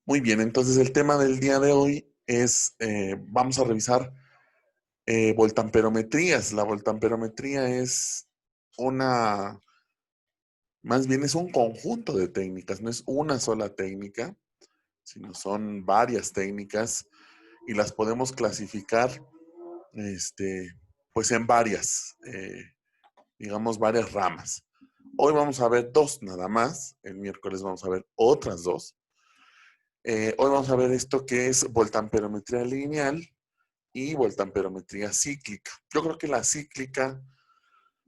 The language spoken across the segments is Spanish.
Muy bien, entonces el tema del día de hoy es, vamos a revisar voltamperometrías. La voltamperometría es una, más bien es un conjunto de técnicas, no es una sola técnica, sino son varias técnicas y las podemos clasificar, este, pues en varias, digamos, varias ramas. Hoy vamos a ver dos nada más, el miércoles vamos a ver otras dos. Hoy vamos a ver esto que es voltamperometría lineal y voltamperometría cíclica. Yo creo que la cíclica,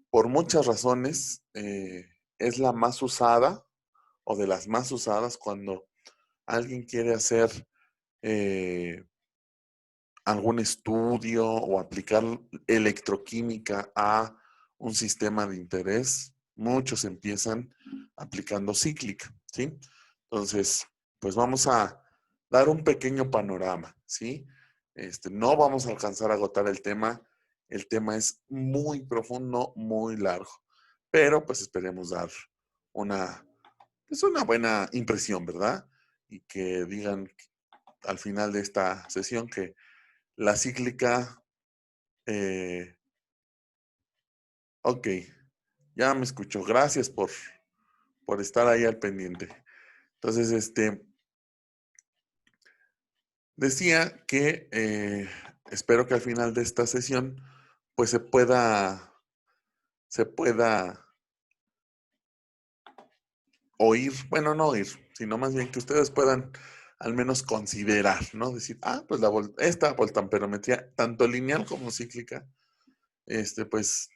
por muchas razones, es la más usada o de las más usadas cuando alguien quiere hacer eh, algún estudio o aplicar electroquímica a un sistema de interés. Muchos empiezan aplicando cíclica, ¿sí? Entonces, pues vamos a dar un pequeño panorama, ¿sí? No vamos a alcanzar a agotar el tema. El tema es muy profundo, muy largo, pero pues esperemos dar una, pues una buena impresión, ¿verdad? Y que digan al final de esta sesión que la cíclica, eh, ok, ya me escuchó. Gracias por estar ahí al pendiente. Entonces, decía que espero que al final de esta sesión, pues se pueda oír, bueno, no oír, sino más bien que ustedes puedan al menos considerar, ¿no? Decir, pues esta voltamperometría, tanto lineal como cíclica, pues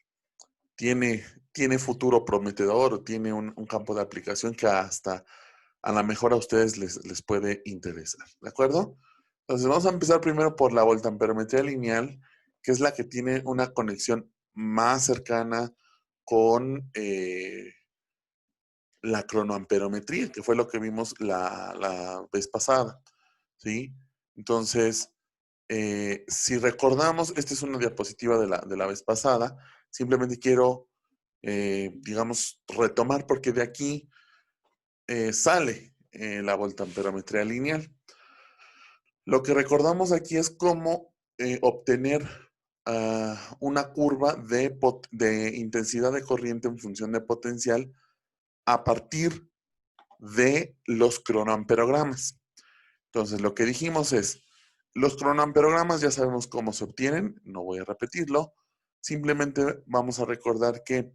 tiene, tiene futuro prometedor o tiene un campo de aplicación que hasta a lo mejor a ustedes les puede interesar. ¿De acuerdo? Entonces vamos a empezar primero por la voltamperometría lineal, que es la que tiene una conexión más cercana con la cronoamperometría, que fue lo que vimos la vez pasada. ¿Sí? Entonces, si recordamos, esta es una diapositiva de la vez pasada. Simplemente quiero, digamos, retomar porque de aquí sale la voltamperometría lineal. Lo que recordamos aquí es cómo obtener una curva de intensidad de corriente en función de potencial a partir de los cronoamperogramas. Entonces, lo que dijimos es, los cronoamperogramas ya sabemos cómo se obtienen, no voy a repetirlo, simplemente vamos a recordar que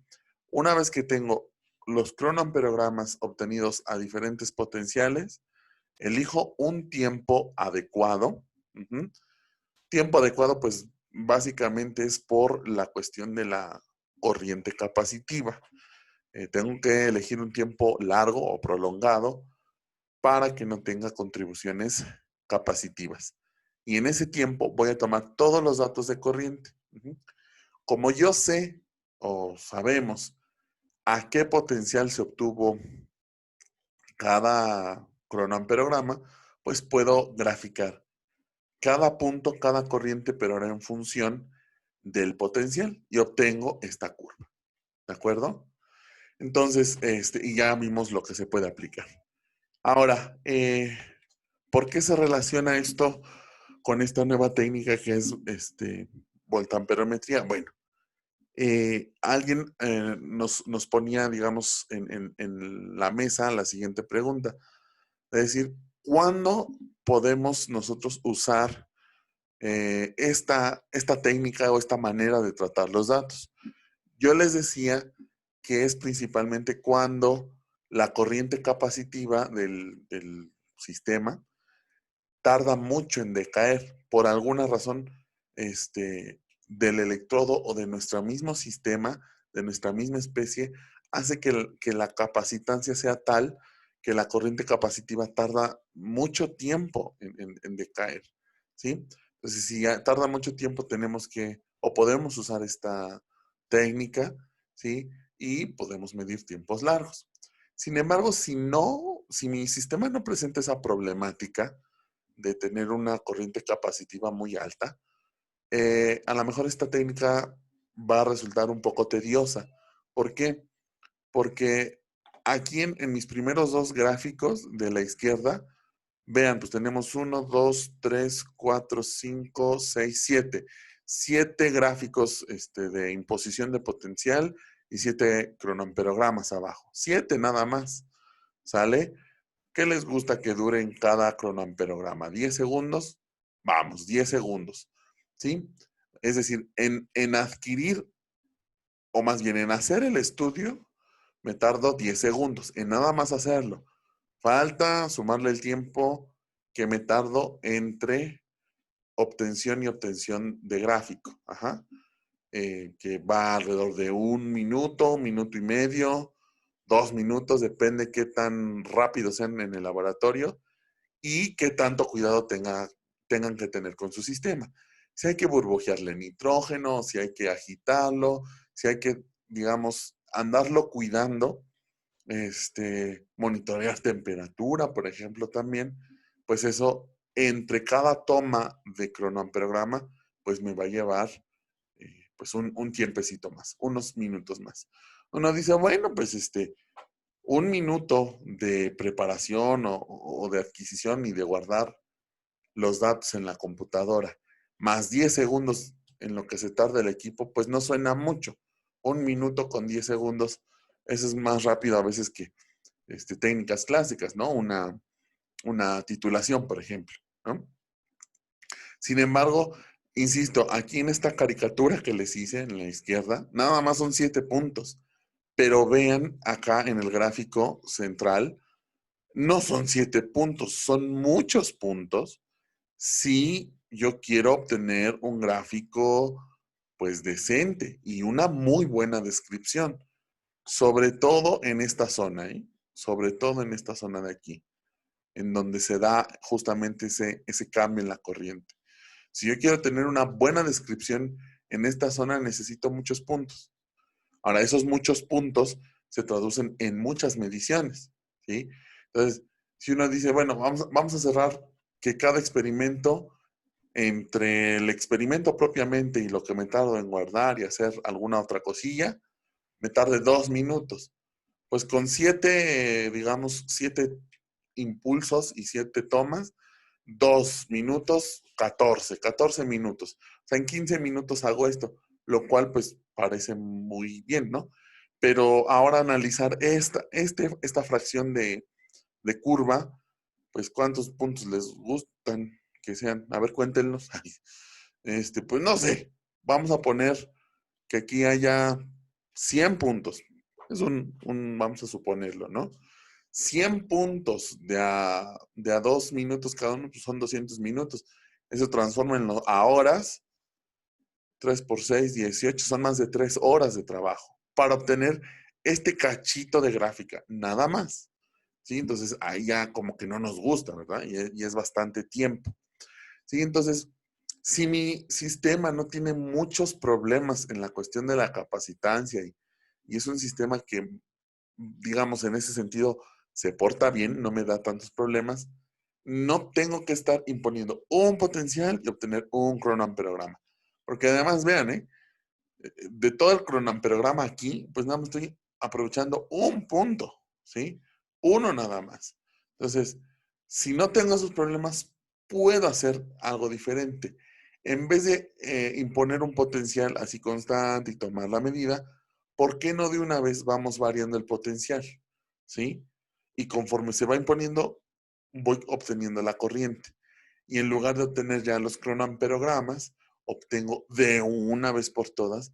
una vez que tengo los cronoamperogramas obtenidos a diferentes potenciales, elijo un tiempo adecuado. Uh-huh. Tiempo adecuado, pues básicamente es por la cuestión de la corriente capacitiva. Tengo que elegir un tiempo largo o prolongado para que no tenga contribuciones capacitivas. Y en ese tiempo voy a tomar todos los datos de corriente. Uh-huh. Como yo sé o sabemos a qué potencial se obtuvo cada cronoamperograma, pues puedo graficar cada punto, cada corriente, pero ahora en función del potencial y obtengo esta curva. ¿De acuerdo? Entonces, y ya vimos lo que se puede aplicar. Ahora, ¿por qué se relaciona esto con esta nueva técnica que es voltamperometría? Bueno, alguien nos ponía, digamos, en la mesa la siguiente pregunta. Es decir, ¿cuándo podemos nosotros usar esta técnica o esta manera de tratar los datos? Yo les decía que es principalmente cuando la corriente capacitiva del sistema tarda mucho en decaer por alguna razón del electrodo o de nuestro mismo sistema, de nuestra misma especie, hace que la capacitancia sea tal que la corriente capacitiva tarda mucho tiempo en decaer, ¿sí? Entonces, si tarda mucho tiempo, tenemos que, o podemos usar esta técnica, ¿sí? Y podemos medir tiempos largos. Sin embargo, si mi sistema no presenta esa problemática, de tener una corriente capacitiva muy alta, a lo mejor esta técnica va a resultar un poco tediosa. ¿Por qué? Porque aquí en mis primeros dos gráficos de la izquierda Vean, pues tenemos 1, 2, 3, 4, 5, 6, 7. 7 gráficos de imposición de potencial y 7 cronoamperogramas abajo. 7 nada más. ¿Sale? ¿Qué les gusta que dure en cada cronoamperograma? ¿10 segundos? Vamos, 10 segundos. ¿Sí? Es decir, en adquirir, o más bien en hacer el estudio, me tardo 10 segundos. En nada más hacerlo. Falta sumarle el tiempo que me tardo entre obtención y obtención de gráfico. Ajá. Que va alrededor de 1 minuto, 1 minuto y medio, 2 minutos, depende qué tan rápido sean en el laboratorio y qué tanto cuidado tengan que tener con su sistema. Si hay que burbujearle nitrógeno, si hay que agitarlo, si hay que, digamos, andarlo cuidando, monitorear temperatura, por ejemplo, también, pues eso, entre cada toma de cronoamperograma, pues me va a llevar pues un tiempecito más, unos minutos más. Uno dice, bueno, pues 1 minuto de preparación o de adquisición y de guardar los datos en la computadora, más 10 segundos en lo que se tarda el equipo, pues no suena mucho. 1 minuto con 10 segundos, eso es más rápido a veces que técnicas clásicas, ¿no? Una titulación, por ejemplo, ¿no? Sin embargo, insisto, aquí en esta caricatura que les hice en la izquierda, nada más son 7 puntos. Pero vean acá en el gráfico central, no son 7 puntos, son muchos puntos si yo quiero obtener un gráfico pues decente y una muy buena descripción, sobre todo en esta zona, ¿eh? Sobre todo en esta zona de aquí, en donde se da justamente ese cambio en la corriente. Si yo quiero tener una buena descripción en esta zona, necesito muchos puntos. Ahora, esos muchos puntos se traducen en muchas mediciones, ¿sí? Entonces, si uno dice, bueno, vamos a cerrar que cada experimento, entre el experimento propiamente y lo que me tardo en guardar y hacer alguna otra cosilla, me tarde 2 minutos. Pues con 7, digamos, 7 impulsos y 7 tomas, 2 minutos, 14 minutos. O sea, en 15 minutos hago esto, lo cual pues parece muy bien, ¿no? Pero ahora analizar esta fracción de curva, pues cuántos puntos les gustan que sean. A ver, cuéntenlos. Pues no sé, vamos a poner que aquí haya 100 puntos. Es vamos a suponerlo, ¿no? 100 puntos de a 2 minutos cada uno, pues son 200 minutos. Eso transforma a horas. 3 por 6, 18, son más de 3 horas de trabajo para obtener este cachito de gráfica, nada más. ¿Sí? Entonces ahí ya como que no nos gusta, ¿verdad? Y es bastante tiempo. ¿Sí? Entonces, si mi sistema no tiene muchos problemas en la cuestión de la capacitancia y es un sistema que, digamos, en ese sentido se porta bien, no me da tantos problemas, no tengo que estar imponiendo un potencial y obtener un cronoamperograma. Porque además, vean, de todo el cronoamperograma aquí, pues nada más estoy aprovechando un punto, ¿sí? Uno nada más. Entonces, si no tengo esos problemas, puedo hacer algo diferente. En vez de imponer un potencial así constante y tomar la medida, ¿por qué no de una vez vamos variando el potencial? ¿Sí? Y conforme se va imponiendo, voy obteniendo la corriente. Y en lugar de obtener ya los cronoamperogramas, obtengo de una vez por todas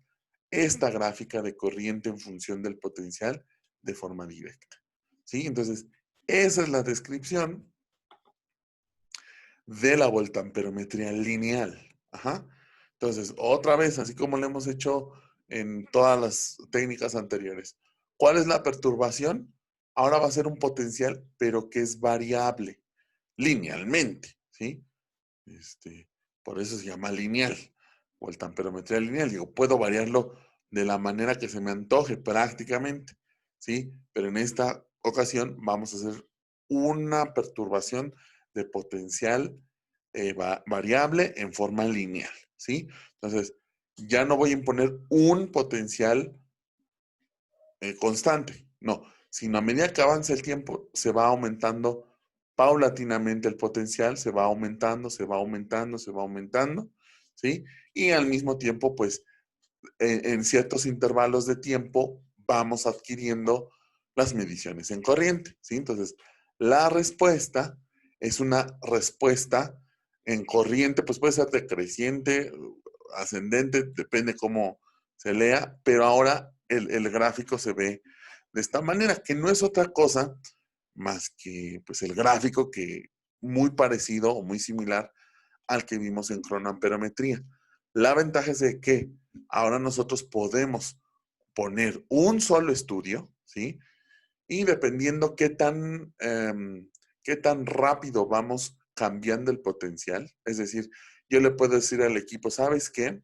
esta gráfica de corriente en función del potencial de forma directa. ¿Sí? Entonces, esa es la descripción de la voltamperometría lineal. Ajá. Entonces, otra vez, así como lo hemos hecho en todas las técnicas anteriores, ¿cuál es la perturbación? Ahora va a ser un potencial, pero que es variable linealmente, ¿sí? Por eso se llama lineal, voltamperometría lineal. Digo, puedo variarlo de la manera que se me antoje prácticamente, ¿sí? Pero en esta ocasión vamos a hacer una perturbación de potencial variable en forma lineal, ¿sí? Entonces, ya no voy a imponer un potencial constante, no, sino a medida que avanza el tiempo se va aumentando paulatinamente el potencial se va aumentando, se va aumentando, se va aumentando, ¿sí? Y al mismo tiempo, pues, en ciertos intervalos de tiempo vamos adquiriendo las mediciones en corriente, ¿sí? Entonces, la respuesta es una respuesta en corriente, pues puede ser decreciente, ascendente, depende cómo se lea, pero ahora el gráfico se ve de esta manera, que no es otra cosa más que pues el gráfico que muy parecido o muy similar al que vimos en cronoamperometría. La ventaja es de que ahora nosotros podemos poner un solo estudio, ¿sí? Y dependiendo qué tan rápido vamos cambiando el potencial, es decir, yo le puedo decir al equipo, ¿sabes qué?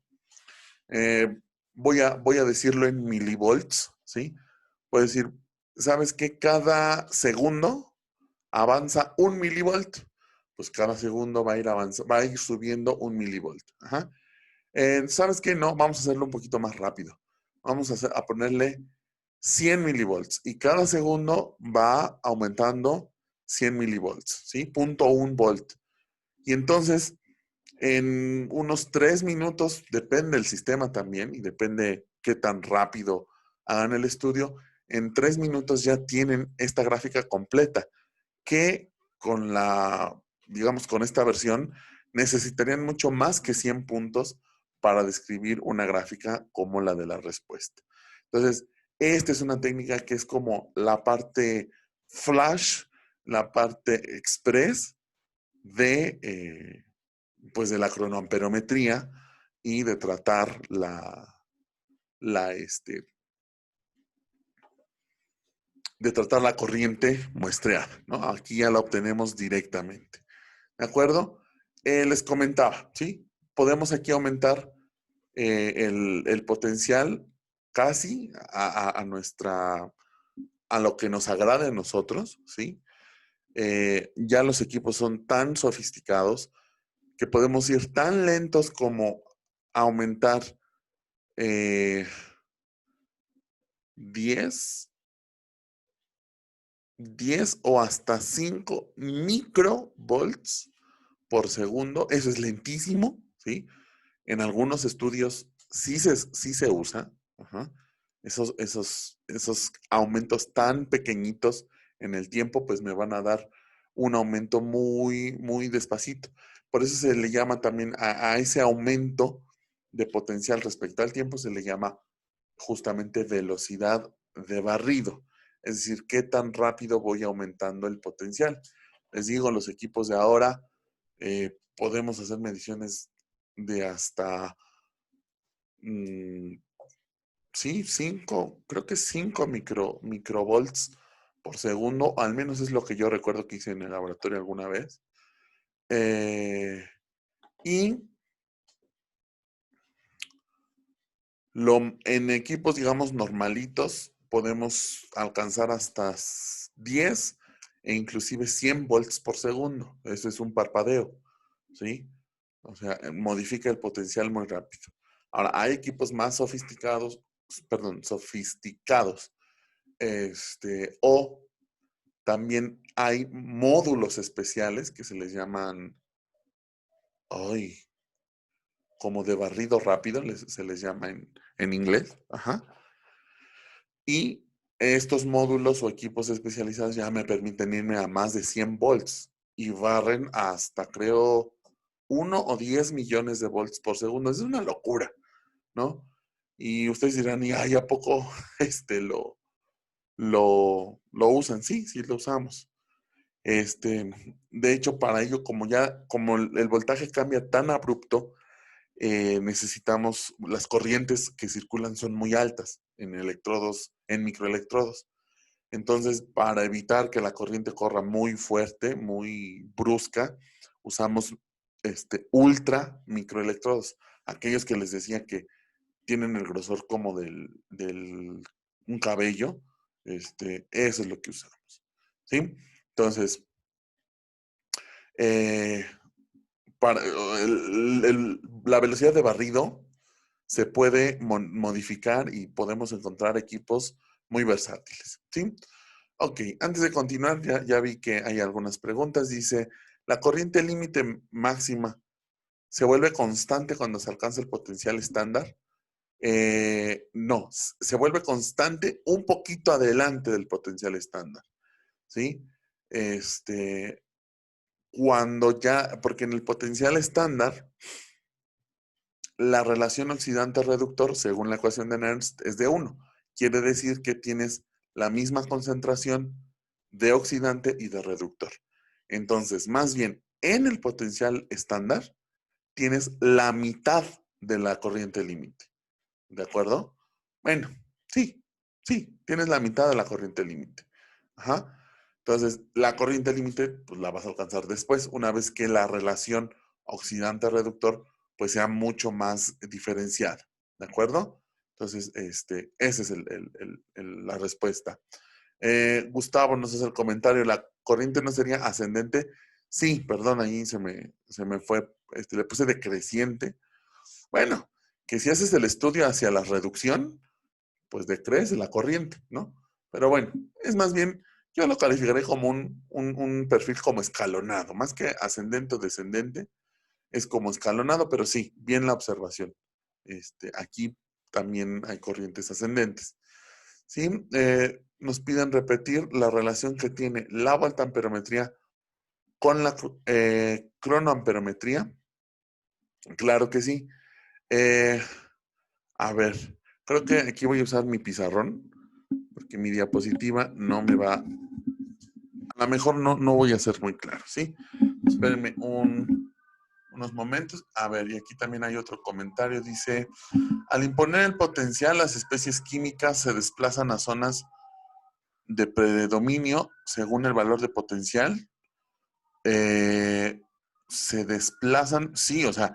Eh, voy a decirlo en milivolts, ¿sí? Puedo decir, ¿sabes qué? Cada segundo avanza un milivolt, pues cada segundo va a ir va a ir subiendo un milivolt. Ajá. ¿Sabes qué? No, vamos a hacerlo un poquito más rápido. Vamos a ponerle 100 milivolts y cada segundo va aumentando 100 milivolts, ¿sí? 0.1 volt. Y entonces, en unos 3 minutos, depende del sistema también y depende qué tan rápido hagan el estudio, en 3 minutos ya tienen esta gráfica completa que con digamos, con esta versión, necesitarían mucho más que 100 puntos para describir una gráfica como la de la respuesta. Entonces, esta es una técnica que es como la parte flash, la parte express pues de la cronoamperometría y de tratar la, este, de tratar la corriente muestreada, ¿no? Aquí ya la obtenemos directamente. ¿De acuerdo? Les comentaba, ¿sí? Podemos aquí aumentar el potencial casi a lo que nos agrade a nosotros, ¿sí? Ya los equipos son tan sofisticados que podemos ir tan lentos como aumentar eh, 10, 10 o hasta 5 microvolts por segundo. Eso es lentísimo, ¿sí? En algunos estudios sí se usa. Ajá. Esos aumentos tan pequeñitos en el tiempo, pues me van a dar un aumento muy, muy despacito. Por eso se le llama también a ese aumento de potencial respecto al tiempo, se le llama justamente velocidad de barrido. Es decir, qué tan rápido voy aumentando el potencial. Les digo, los equipos de ahora podemos hacer mediciones de hasta, mm, sí, 5, creo que 5 microvolts por segundo, al menos es lo que yo recuerdo que hice en el laboratorio alguna vez. Y en equipos, digamos, normalitos, podemos alcanzar hasta 10 e inclusive 100 volts por segundo. Eso es un parpadeo, ¿sí? O sea, modifica el potencial muy rápido. Ahora, hay equipos más sofisticados, perdón, sofisticados, o también hay módulos especiales que se les llaman, ay, como de barrido rápido, se les llama en inglés, ajá. Y estos módulos o equipos especializados ya me permiten irme a más de 100 volts y barren hasta, creo, 1 o 10 millones de volts por segundo. Es una locura, ¿no? Y ustedes dirán, ¿y ay, a poco lo usan? Sí, sí lo usamos. De hecho, para ello, como el voltaje cambia tan abrupto, necesitamos, las corrientes que circulan son muy altas en electrodos, en microelectrodos. Entonces, para evitar que la corriente corra muy fuerte, muy brusca, usamos ultra microelectrodos, aquellos que les decía que tienen el grosor como un cabello, eso es lo que usamos, ¿sí? Entonces, eh, para, la velocidad de barrido se puede modificar y podemos encontrar equipos muy versátiles, ¿sí? Ok, antes de continuar, ya vi que hay algunas preguntas. Dice, ¿la corriente límite máxima se vuelve constante cuando se alcanza el potencial estándar? No, se vuelve constante un poquito adelante del potencial estándar, ¿sí? Cuando ya, porque en el potencial estándar, la relación oxidante-reductor, según la ecuación de Nernst, es de 1. Quiere decir que tienes la misma concentración de oxidante y de reductor. Entonces, más bien, en el potencial estándar, tienes la mitad de la corriente límite. ¿De acuerdo? Bueno, sí, sí, tienes la mitad de la corriente límite. Ajá. Entonces, la corriente límite, pues la vas a alcanzar después, una vez que la relación oxidante-reductor, pues sea mucho más diferenciada. ¿De acuerdo? Entonces, esa es la respuesta. Gustavo nos hace el comentario, ¿la corriente no sería ascendente? Sí, perdón, ahí se me fue, le puse decreciente. Bueno, que si haces el estudio hacia la reducción, pues decrece la corriente, ¿no? Pero bueno, es más bien, yo lo calificaré como un perfil como escalonado, más que ascendente o descendente, es como escalonado, pero sí, bien la observación. Aquí también hay corrientes ascendentes. ¿Sí? Nos piden repetir la relación que tiene la voltamperometría con la cronoamperometría. Claro que sí. Eh, A ver, creo que aquí voy a usar mi pizarrón, porque mi diapositiva no me va, a lo mejor no voy a ser muy claro, ¿sí? Espérenme unos momentos. A ver, y aquí también hay otro comentario, dice, al imponer el potencial, las especies químicas se desplazan a zonas de predominio según el valor de potencial. Se desplazan, sí, o sea,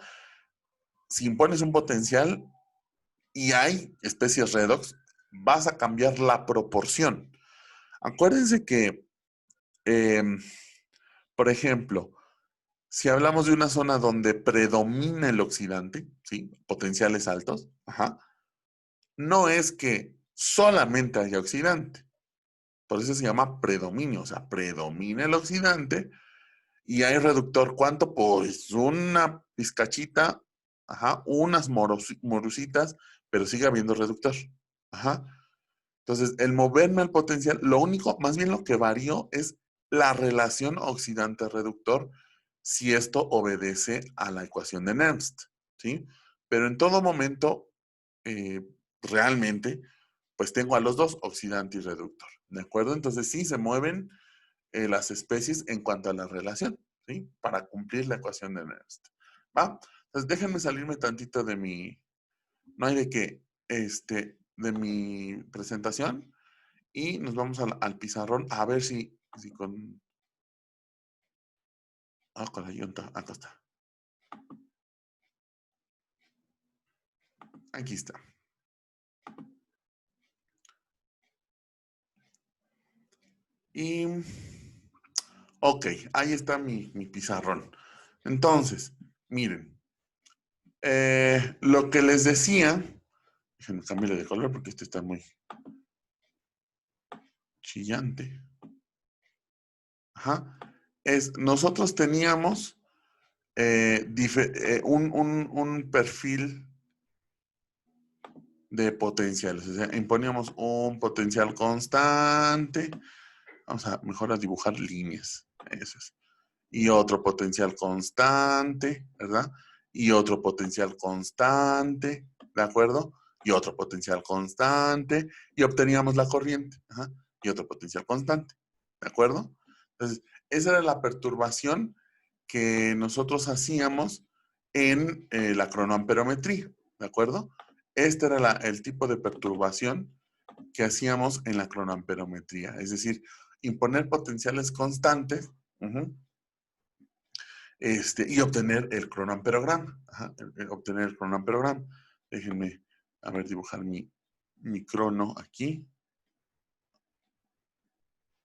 si impones un potencial, y hay especies redox, vas a cambiar la proporción. Acuérdense que, eh, por ejemplo, si hablamos de una zona donde predomina el oxidante, ¿sí? Potenciales altos, ajá, no es que solamente haya oxidante. Por eso se llama predominio, o sea, predomina el oxidante y hay reductor. ¿Cuánto? Pues una pizcachita, ajá, unas morusitas, pero sigue habiendo reductor. Ajá. Entonces, el moverme al potencial, lo único, más bien lo que varió es la relación oxidante-reductor, si esto obedece a la ecuación de Nernst, ¿sí? Pero en todo momento, eh, realmente, pues tengo a los dos, oxidante y reductor, ¿de acuerdo? Entonces, sí se mueven las especies en cuanto a la relación, ¿sí? Para cumplir la ecuación de Nernst, ¿va? Entonces, déjenme salirme tantito de mi, no hay de qué, de mi presentación y nos vamos al pizarrón a ver si con... Ah, con la yunta. Acá está. Aquí está. Y... Ok, ahí está mi pizarrón. Entonces, miren. Lo que les decía... Déjenme cambiarle de color porque este está muy chillante. Ajá. Nosotros teníamos un perfil de potenciales. O sea, imponíamos un potencial constante. Vamos a mejor a dibujar líneas. Eso es. Y otro potencial constante, ¿verdad? Y otro potencial constante, ¿de acuerdo? Y otro potencial constante. Y obteníamos la corriente. Ajá, y otro potencial constante, ¿de acuerdo? Entonces, esa era la perturbación que nosotros hacíamos en la cronoamperometría, ¿de acuerdo? Este era el tipo de perturbación que hacíamos en la cronoamperometría, es decir, imponer potenciales constantes y obtener el cronoamperograma. Ajá, obtener el cronoamperograma. Déjenme, a ver, dibujar mi crono aquí.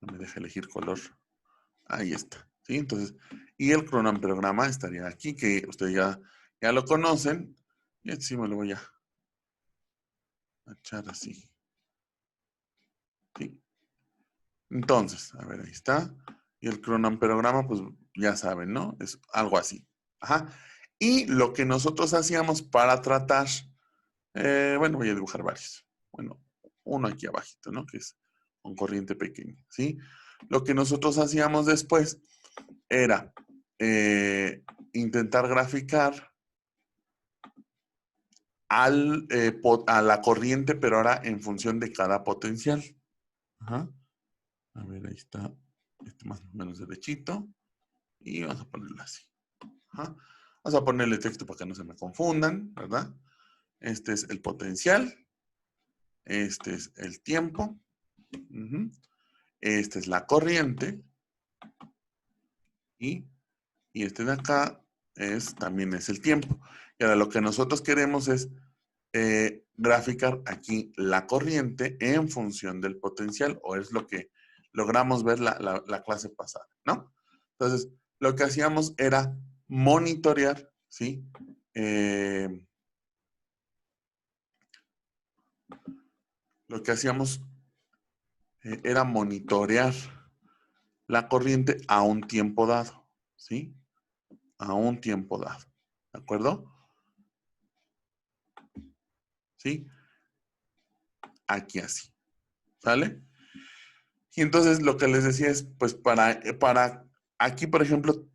No me deja elegir color. Ahí está. ¿Sí? Entonces, y el cronoamperograma estaría aquí, que ustedes ya lo conocen. Y sí me lo voy a echar así. ¿Sí? Entonces, a ver, ahí está. Y el cronoamperograma, pues ya saben, ¿no? Es algo así. Ajá. Y lo que nosotros hacíamos para tratar, bueno, voy a dibujar varios. Bueno, uno aquí abajito, ¿no? Que es con corriente pequeña, ¿sí? Lo que nosotros hacíamos después era intentar graficar a la corriente, pero ahora en función de cada potencial. Ajá. A ver, ahí está. Este más o menos derechito. Y vamos a ponerlo así. Ajá. Vamos a ponerle texto para que no se me confundan, ¿verdad? Este es el potencial. Este es el tiempo. Uh-huh. Esta es la corriente. Y, y este de acá también es el tiempo. Y ahora lo que nosotros queremos es graficar aquí la corriente en función del potencial, o es lo que logramos ver la clase pasada, ¿no? Entonces, lo que hacíamos era monitorear, ¿sí? Lo que hacíamos era monitorear la corriente a un tiempo dado, ¿sí? A un tiempo dado, ¿de acuerdo? ¿Sí? Aquí así, ¿sale? Y entonces lo que les decía es, pues para aquí, por ejemplo,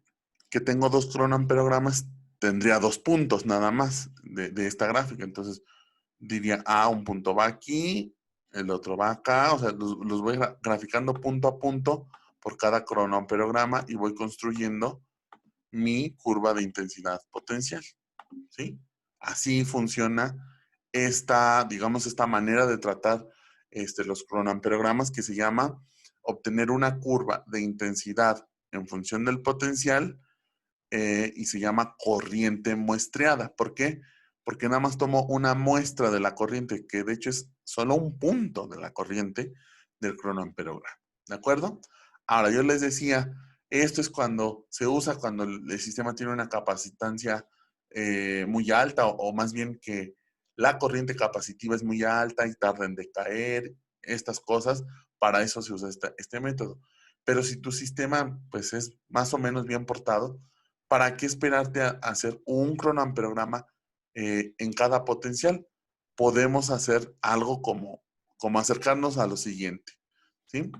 que tengo dos cronoamperogramas, tendría 2 puntos nada más de esta gráfica. Entonces diría, un punto va aquí, el otro va acá, o sea, los voy graficando punto a punto por cada cronoamperograma y voy construyendo mi curva de intensidad potencial, ¿sí? Así funciona digamos, esta manera de tratar los cronoamperogramas que se llama obtener una curva de intensidad en función del potencial y se llama corriente muestreada. ¿Por qué? Porque nada más tomo una muestra de la corriente, que de hecho es solo un punto de la corriente del cronoamperograma. ¿De acuerdo? Ahora, yo les decía, esto es cuando se usa cuando el sistema tiene una capacitancia muy alta o más bien que la corriente capacitiva es muy alta y tarda en decaer, estas cosas, para eso se usa este método. Pero si tu sistema pues es más o menos bien portado, ¿para qué esperarte a hacer un cronoamperograma en cada potencial? Podemos hacer algo como acercarnos a lo siguiente, ¿sí?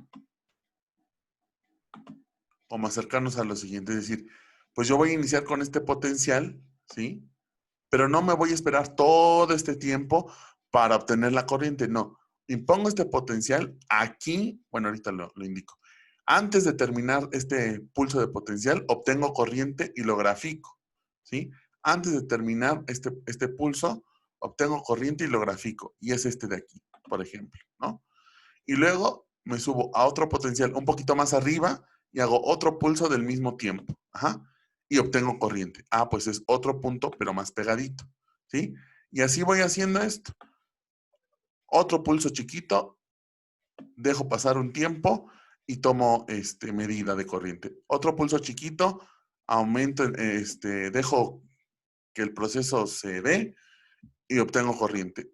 Como acercarnos a lo siguiente, es decir, pues yo voy a iniciar con este potencial, ¿sí? Pero no me voy a esperar todo este tiempo para obtener la corriente, no. Impongo este potencial aquí, bueno, ahorita lo indico. Antes de terminar este pulso de potencial, obtengo corriente y lo grafico, ¿sí? Antes de terminar este pulso, obtengo corriente y lo grafico. Y es este de aquí, por ejemplo, ¿no? Y luego me subo a otro potencial un poquito más arriba y hago otro pulso del mismo tiempo. Ajá. Y obtengo corriente. Pues es otro punto, pero más pegadito. ¿Sí? Y así voy haciendo esto. Otro pulso chiquito, dejo pasar un tiempo y tomo medida de corriente. Otro pulso chiquito, aumento, dejo que el proceso se dé y obtengo corriente.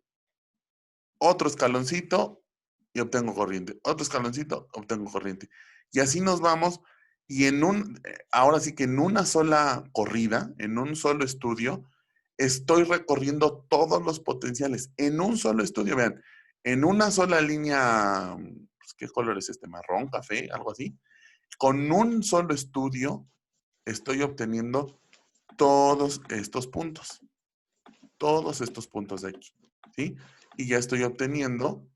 Otro escaloncito y obtengo corriente. Otro escaloncito, obtengo corriente. Y así nos vamos. Y ahora sí que en una sola corrida, en un solo estudio, estoy recorriendo todos los potenciales. En un solo estudio, vean, en una sola línea, pues, ¿qué color es este? Marrón, café, algo así. Con un solo estudio estoy obteniendo todos estos puntos. Todos estos puntos de aquí. ¿Sí? Y ya estoy obteniendo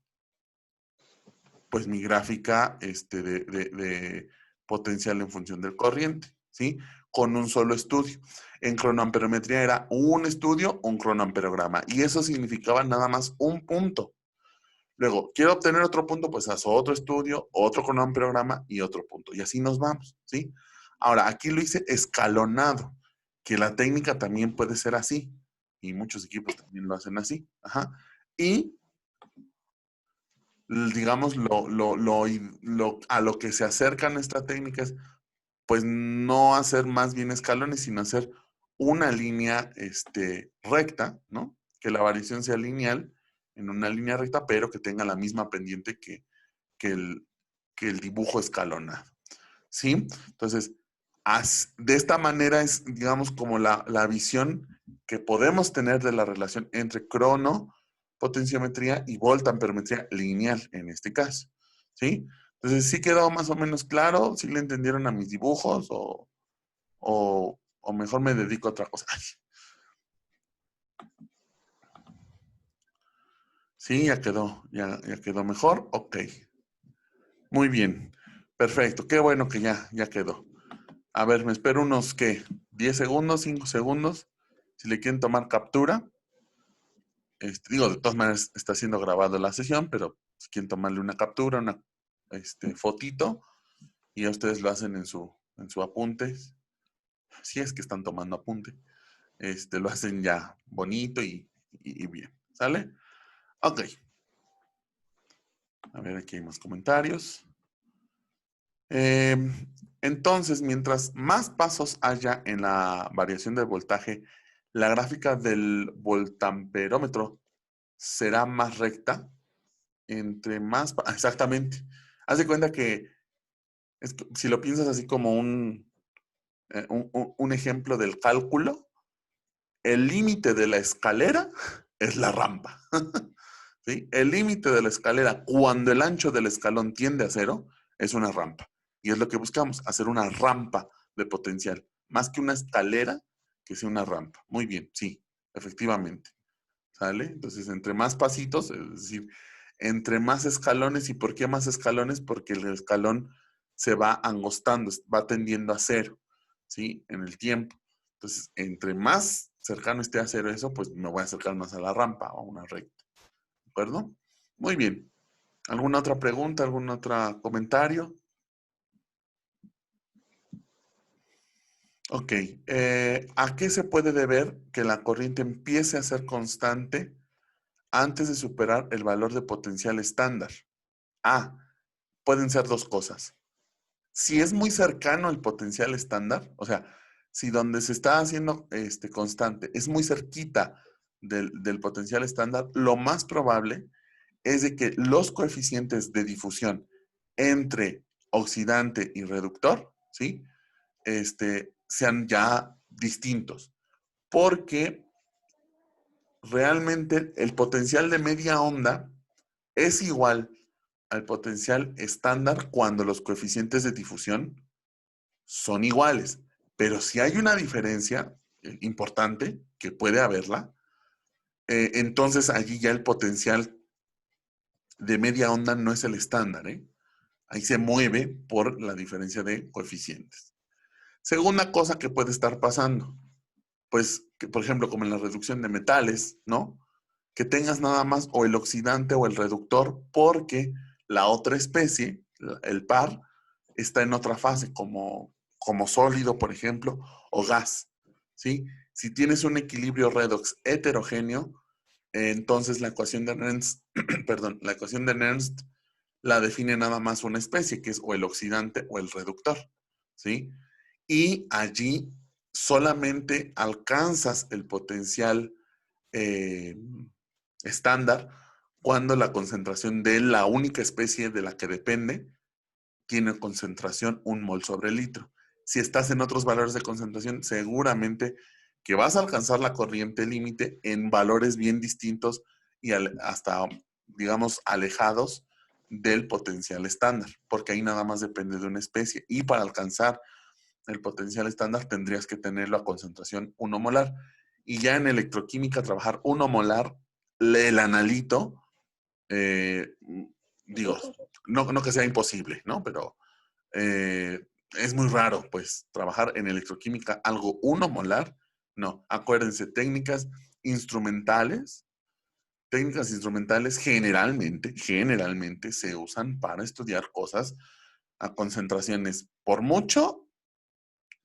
pues mi gráfica de potencial en función del corriente, ¿sí? Con un solo estudio. En cronoamperometría era un estudio, un cronoamperograma. Y eso significaba nada más un punto. Luego, quiero obtener otro punto, pues hago otro estudio, otro cronoamperograma y otro punto. Y así nos vamos, ¿sí? Ahora, aquí lo hice escalonado, que la técnica también puede ser así. Y muchos equipos también lo hacen así. Ajá. Y digamos, a lo que se acercan estas técnicas, pues no hacer más bien escalones, sino hacer una línea recta, ¿no? Que la variación sea lineal, en una línea recta, pero que tenga la misma pendiente que que el dibujo escalonado, ¿sí? Entonces, de esta manera es, digamos, como la visión que podemos tener de la relación entre cronopotenciometría y voltamperometría lineal, en este caso, ¿sí? Entonces, ¿sí quedó más o menos claro? ¿Sí le entendieron a mis dibujos? ¿O mejor me dedico a otra cosa? Ay, sí, ya quedó mejor. Ok, muy bien. Perfecto, qué bueno que ya quedó. A ver, me espero unos, ¿qué? 10 segundos, 5 segundos. Si le quieren tomar captura. Digo, de todas maneras está siendo grabada la sesión, pero si quieren tomarle una captura, una fotito, y ya ustedes lo hacen en su apunte, si es que están tomando apunte, lo hacen ya bonito y bien, ¿sale? Ok, a ver, aquí hay más comentarios. Eh, entonces, mientras más pasos haya en la variación del voltaje, la gráfica del voltamperómetro será más recta. Entre más, exactamente. Haz de cuenta que, si lo piensas así como un ejemplo del cálculo, el límite de la escalera es la rampa. ¿Sí? El límite de la escalera, cuando el ancho del escalón tiende a cero, es una rampa. Y es lo que buscamos, hacer una rampa de potencial. Más que una escalera, que sea una rampa. Muy bien, sí, efectivamente. ¿Sale? Entonces, entre más pasitos, es decir, entre más escalones. ¿Y por qué más escalones? Porque el escalón se va angostando, va tendiendo a cero, ¿sí? En el tiempo. Entonces, entre más cercano esté a cero eso, pues me voy a acercar más a la rampa o a una recta. ¿De acuerdo? Muy bien. ¿Alguna otra pregunta? ¿Algún otro comentario? Ok. ¿A qué se puede deber que la corriente empiece a ser constante antes de superar el valor de potencial estándar? Ah, pueden ser dos cosas. Si es muy cercano al potencial estándar, o sea, si donde se está haciendo constante es muy cerquita del potencial estándar, lo más probable es de que los coeficientes de difusión entre oxidante y reductor, ¿sí? Sean ya distintos. Porque realmente el potencial de media onda es igual al potencial estándar cuando los coeficientes de difusión son iguales. Pero si hay una diferencia importante, que puede haberla, entonces allí ya el potencial de media onda no es el estándar, ¿eh? Ahí se mueve por la diferencia de coeficientes. Segunda cosa que puede estar pasando, pues, que, por ejemplo, como en la reducción de metales, ¿no? Que tengas nada más o el oxidante o el reductor, porque la otra especie, el par, está en otra fase, como sólido, por ejemplo, o gas, ¿sí? Si tienes un equilibrio redox heterogéneo, entonces la ecuación de Nernst, perdón, la ecuación de Nernst la define nada más una especie, que es o el oxidante o el reductor, ¿sí? Y allí solamente alcanzas el potencial eh, estándar cuando la concentración de la única especie de la que depende tiene concentración 1 mol sobre litro. Si estás en otros valores de concentración, seguramente que vas a alcanzar la corriente límite en valores bien distintos y hasta, digamos, alejados del potencial estándar, porque ahí nada más depende de una especie. Y para alcanzar el potencial estándar tendrías que tenerlo a concentración 1 molar. Y ya en electroquímica trabajar 1 molar, el analito, eh, digo, no que sea imposible, ¿no? Pero es muy raro, pues, trabajar en electroquímica algo 1 molar. No, acuérdense, técnicas instrumentales generalmente se usan para estudiar cosas a concentraciones por mucho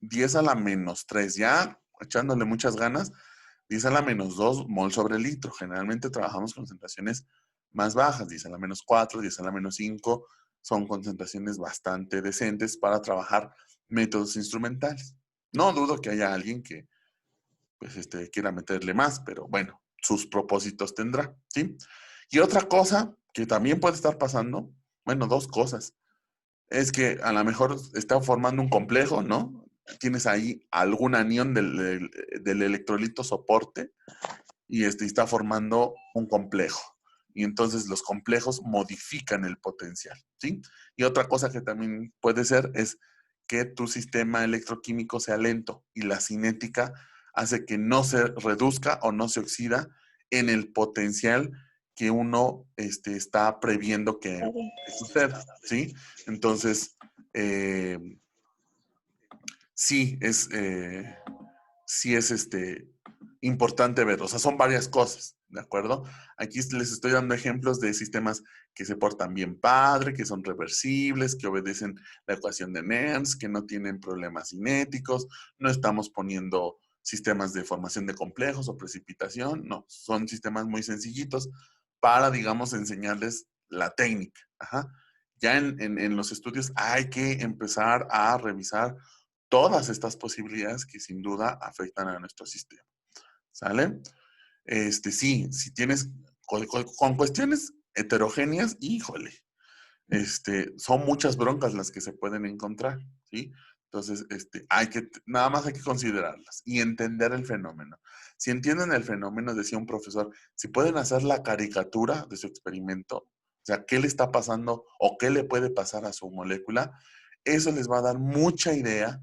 10 a la menos 3, ya echándole muchas ganas, 10 a la menos 2 mol sobre litro. Generalmente trabajamos concentraciones más bajas, 10 a la menos 4, 10 a la menos 5, son concentraciones bastante decentes para trabajar métodos instrumentales. No dudo que haya alguien que pues, quiera meterle más, pero bueno, sus propósitos tendrá, ¿sí? Y otra cosa que también puede estar pasando, bueno, dos cosas. es que a lo mejor está formando un complejo, ¿no? Tienes ahí algún anión del electrolito soporte y está formando un complejo. Y entonces los complejos modifican el potencial, ¿sí? Y otra cosa que también puede ser es que tu sistema electroquímico sea lento y la cinética hace que no se reduzca o no se oxida en el potencial que uno está previendo que suceda, ¿sí? Entonces, eh, sí es, sí es importante ver. O sea, son varias cosas, ¿de acuerdo? Aquí les estoy dando ejemplos de sistemas que se portan bien padre, que son reversibles, que obedecen la ecuación de Nernst, que no tienen problemas cinéticos. No estamos poniendo sistemas de formación de complejos o precipitación. No, son sistemas muy sencillitos para, digamos, enseñarles la técnica. Ajá. Ya en los estudios hay que empezar a revisar todas estas posibilidades que sin duda afectan a nuestro sistema. ¿Sale? Sí, si tienes con cuestiones heterogéneas, híjole, son muchas broncas las que se pueden encontrar, ¿sí? Entonces, nada más hay que considerarlas y entender el fenómeno. Si entienden el fenómeno, decía un profesor, si pueden hacer la caricatura de su experimento, o sea, qué le está pasando o qué le puede pasar a su molécula, eso les va a dar mucha idea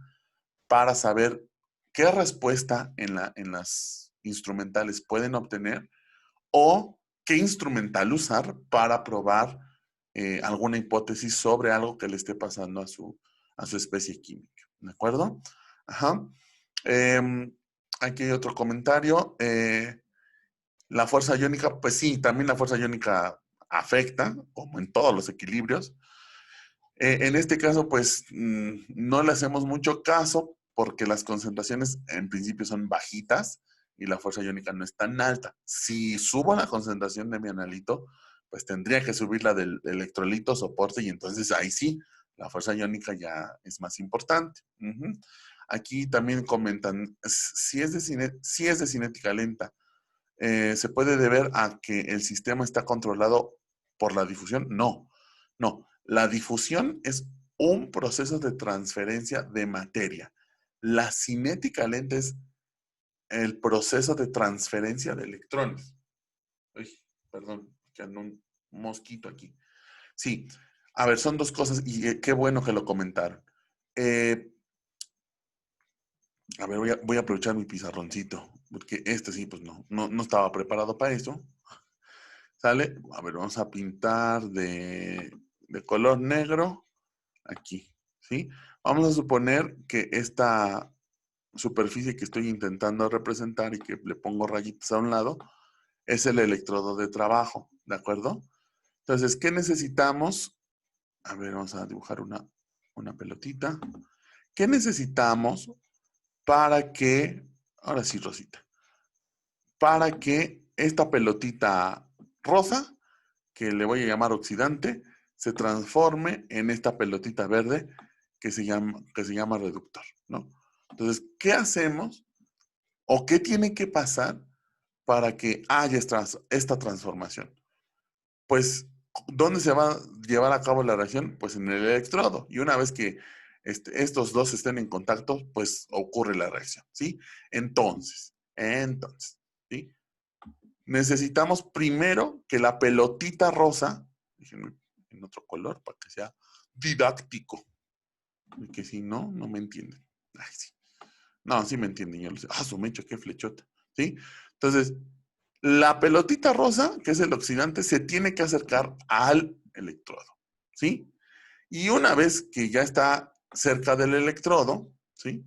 para saber qué respuesta en las instrumentales pueden obtener o qué instrumental usar para probar alguna hipótesis sobre algo que le esté pasando a su especie química. ¿De acuerdo? Ajá. Aquí hay otro comentario. La fuerza iónica, pues sí, también la fuerza iónica afecta, como en todos los equilibrios. En este caso, pues no le hacemos mucho caso porque las concentraciones en principio son bajitas y la fuerza iónica no es tan alta. Si subo la concentración de mi analito, pues tendría que subir la del electrolito soporte y entonces ahí sí, la fuerza iónica ya es más importante. Aquí también comentan, si es de cinética lenta, ¿se puede deber a que el sistema está controlado por la difusión? No, no. La difusión es un proceso de transferencia de materia. La cinética lenta es el proceso de transferencia de electrones. Uy, perdón, que ando un mosquito aquí. Sí, a ver, son dos cosas y qué bueno que lo comentaron. Eh, a ver, voy a aprovechar mi pizarroncito, porque sí, pues no estaba preparado para eso. ¿Sale? A ver, vamos a pintar de color negro aquí, ¿sí? Vamos a suponer que esta superficie que estoy intentando representar y que le pongo rayitas a un lado es el electrodo de trabajo, ¿de acuerdo? Entonces, ¿qué necesitamos? A ver, vamos a dibujar una pelotita. ¿Qué necesitamos para que, ahora sí, Rosita, para que esta pelotita rosa que le voy a llamar oxidante, se transforme en esta pelotita verde que se llama reductor, ¿no? Entonces, ¿qué hacemos o qué tiene que pasar para que haya esta transformación? Pues, ¿dónde se va a llevar a cabo la reacción? Pues en el electrodo. Y una vez que estos dos estén en contacto, pues ocurre la reacción, ¿sí? Entonces, ¿sí? Necesitamos primero que la pelotita rosa, déjenme en otro color para que sea didáctico, porque si no, no me entienden. Ay, sí. No, sí me entienden, yo lo sé. Ah, su mecha, qué flechota, ¿sí? Entonces, la pelotita rosa, que es el oxidante, se tiene que acercar al electrodo, ¿sí? Y una vez que ya está cerca del electrodo, ¿sí?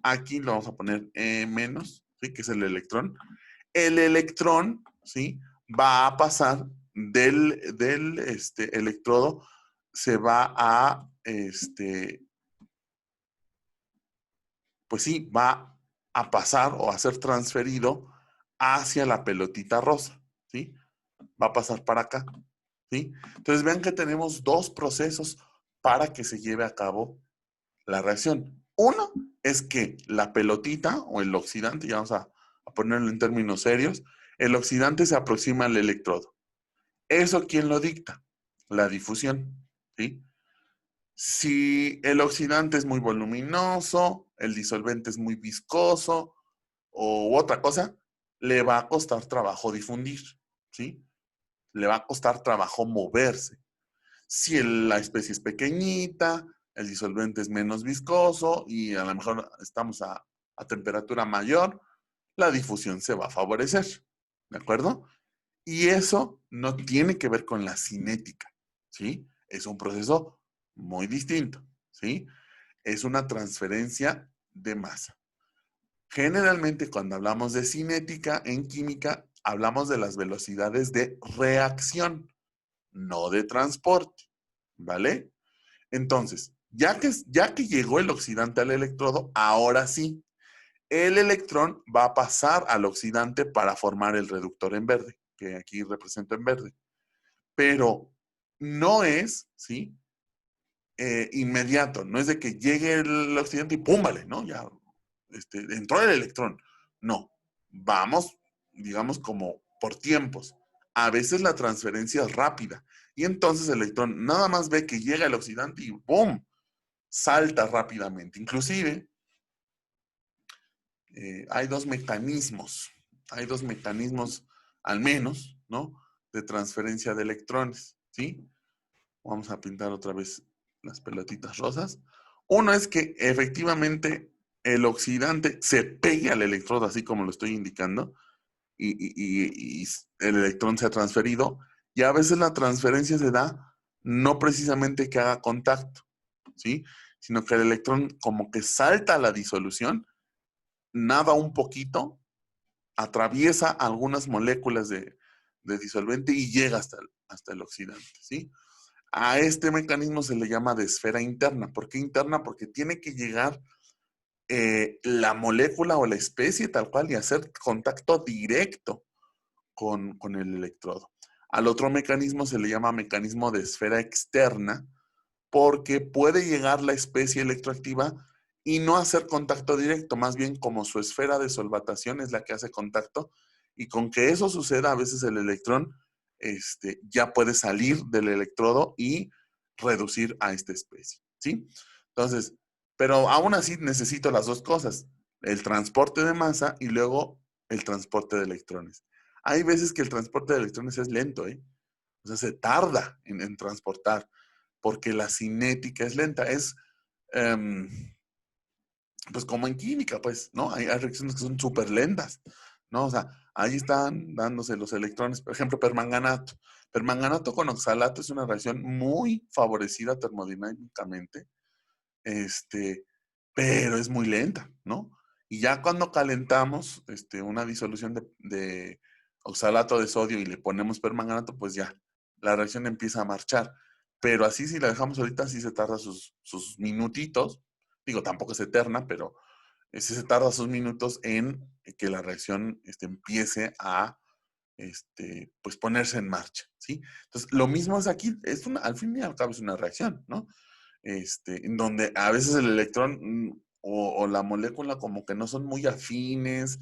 Aquí lo vamos a poner menos, ¿sí? Que es el electrón. El electrón, ¿sí? Va a pasar del electrodo, se va a, pues sí, va a pasar o a ser transferido hacia la pelotita rosa, ¿sí? Va a pasar para acá, ¿sí? Entonces vean que tenemos dos procesos para que se lleve a cabo la reacción. Uno es que la pelotita o el oxidante, ya vamos a ponerlo en términos serios, el oxidante se aproxima al electrodo. ¿Eso quién lo dicta? La difusión, ¿sí? Si el oxidante es muy voluminoso, el disolvente es muy viscoso o otra cosa, le va a costar trabajo difundir, ¿sí? Le va a costar trabajo moverse. Si la especie es pequeñita, el disolvente es menos viscoso y a lo mejor estamos a temperatura mayor, la difusión se va a favorecer, ¿de acuerdo? Y eso no tiene que ver con la cinética, ¿sí? Es un proceso muy distinto, ¿sí? Es una transferencia de masa. Generalmente cuando hablamos de cinética en química, hablamos de las velocidades de reacción, no de transporte, ¿vale? Entonces, ya que llegó el oxidante al electrodo, ahora sí, el electrón va a pasar al oxidante para formar el reductor en verde, que aquí represento en verde. Pero no es, ¿sí? Inmediato, no es de que llegue el oxidante y púmbale, ¿no? Ya entró el electrón. No, vamos, digamos, como por tiempos. A veces la transferencia es rápida y entonces el electrón nada más ve que llega el oxidante y ¡boom! Salta rápidamente. Inclusive, hay dos mecanismos al menos, ¿no? De transferencia de electrones, ¿sí? Vamos a pintar otra vez las pelotitas rosas. Uno es que efectivamente el oxidante se pegue al electrodo, así como lo estoy indicando, y el electrón se ha transferido. Y a veces la transferencia se da no precisamente que haga contacto, ¿sí? Sino que el electrón como que salta a la disolución, nada un poquito, atraviesa algunas moléculas de disolvente y llega hasta el oxidante, ¿sí? A este mecanismo se le llama de esfera interna. ¿Por qué interna? Porque tiene que llegar la molécula o la especie tal cual y hacer contacto directo con el electrodo. Al otro mecanismo se le llama mecanismo de esfera externa porque puede llegar la especie electroactiva y no hacer contacto directo, más bien como su esfera de solvatación es la que hace contacto y con que eso suceda a veces el electrón ya puede salir del electrodo y reducir a esta especie, ¿sí? Entonces, pero aún así necesito las dos cosas, el transporte de masa y luego el transporte de electrones. Hay veces que el transporte de electrones es lento, ¿eh? O sea, se tarda en transportar porque la cinética es lenta. Es, um, pues como en química, pues, ¿no? Hay reacciones que son súper lentas, ¿no? O sea, ahí están dándose los electrones, por ejemplo, permanganato. Permanganato con oxalato es una reacción muy favorecida termodinámicamente, este, pero es muy lenta, ¿no? Y ya cuando calentamos una disolución de oxalato de sodio y le ponemos permanganato, pues ya, la reacción empieza a marchar. Pero así si la dejamos ahorita, sí se tarda sus minutitos. Digo, tampoco es eterna, pero sí se tarda sus minutos en que la reacción empiece a pues ponerse en marcha, ¿sí? Entonces, lo mismo es aquí, al fin y al cabo es una reacción, ¿no? En donde a veces el electrón o la molécula como que no son muy afines,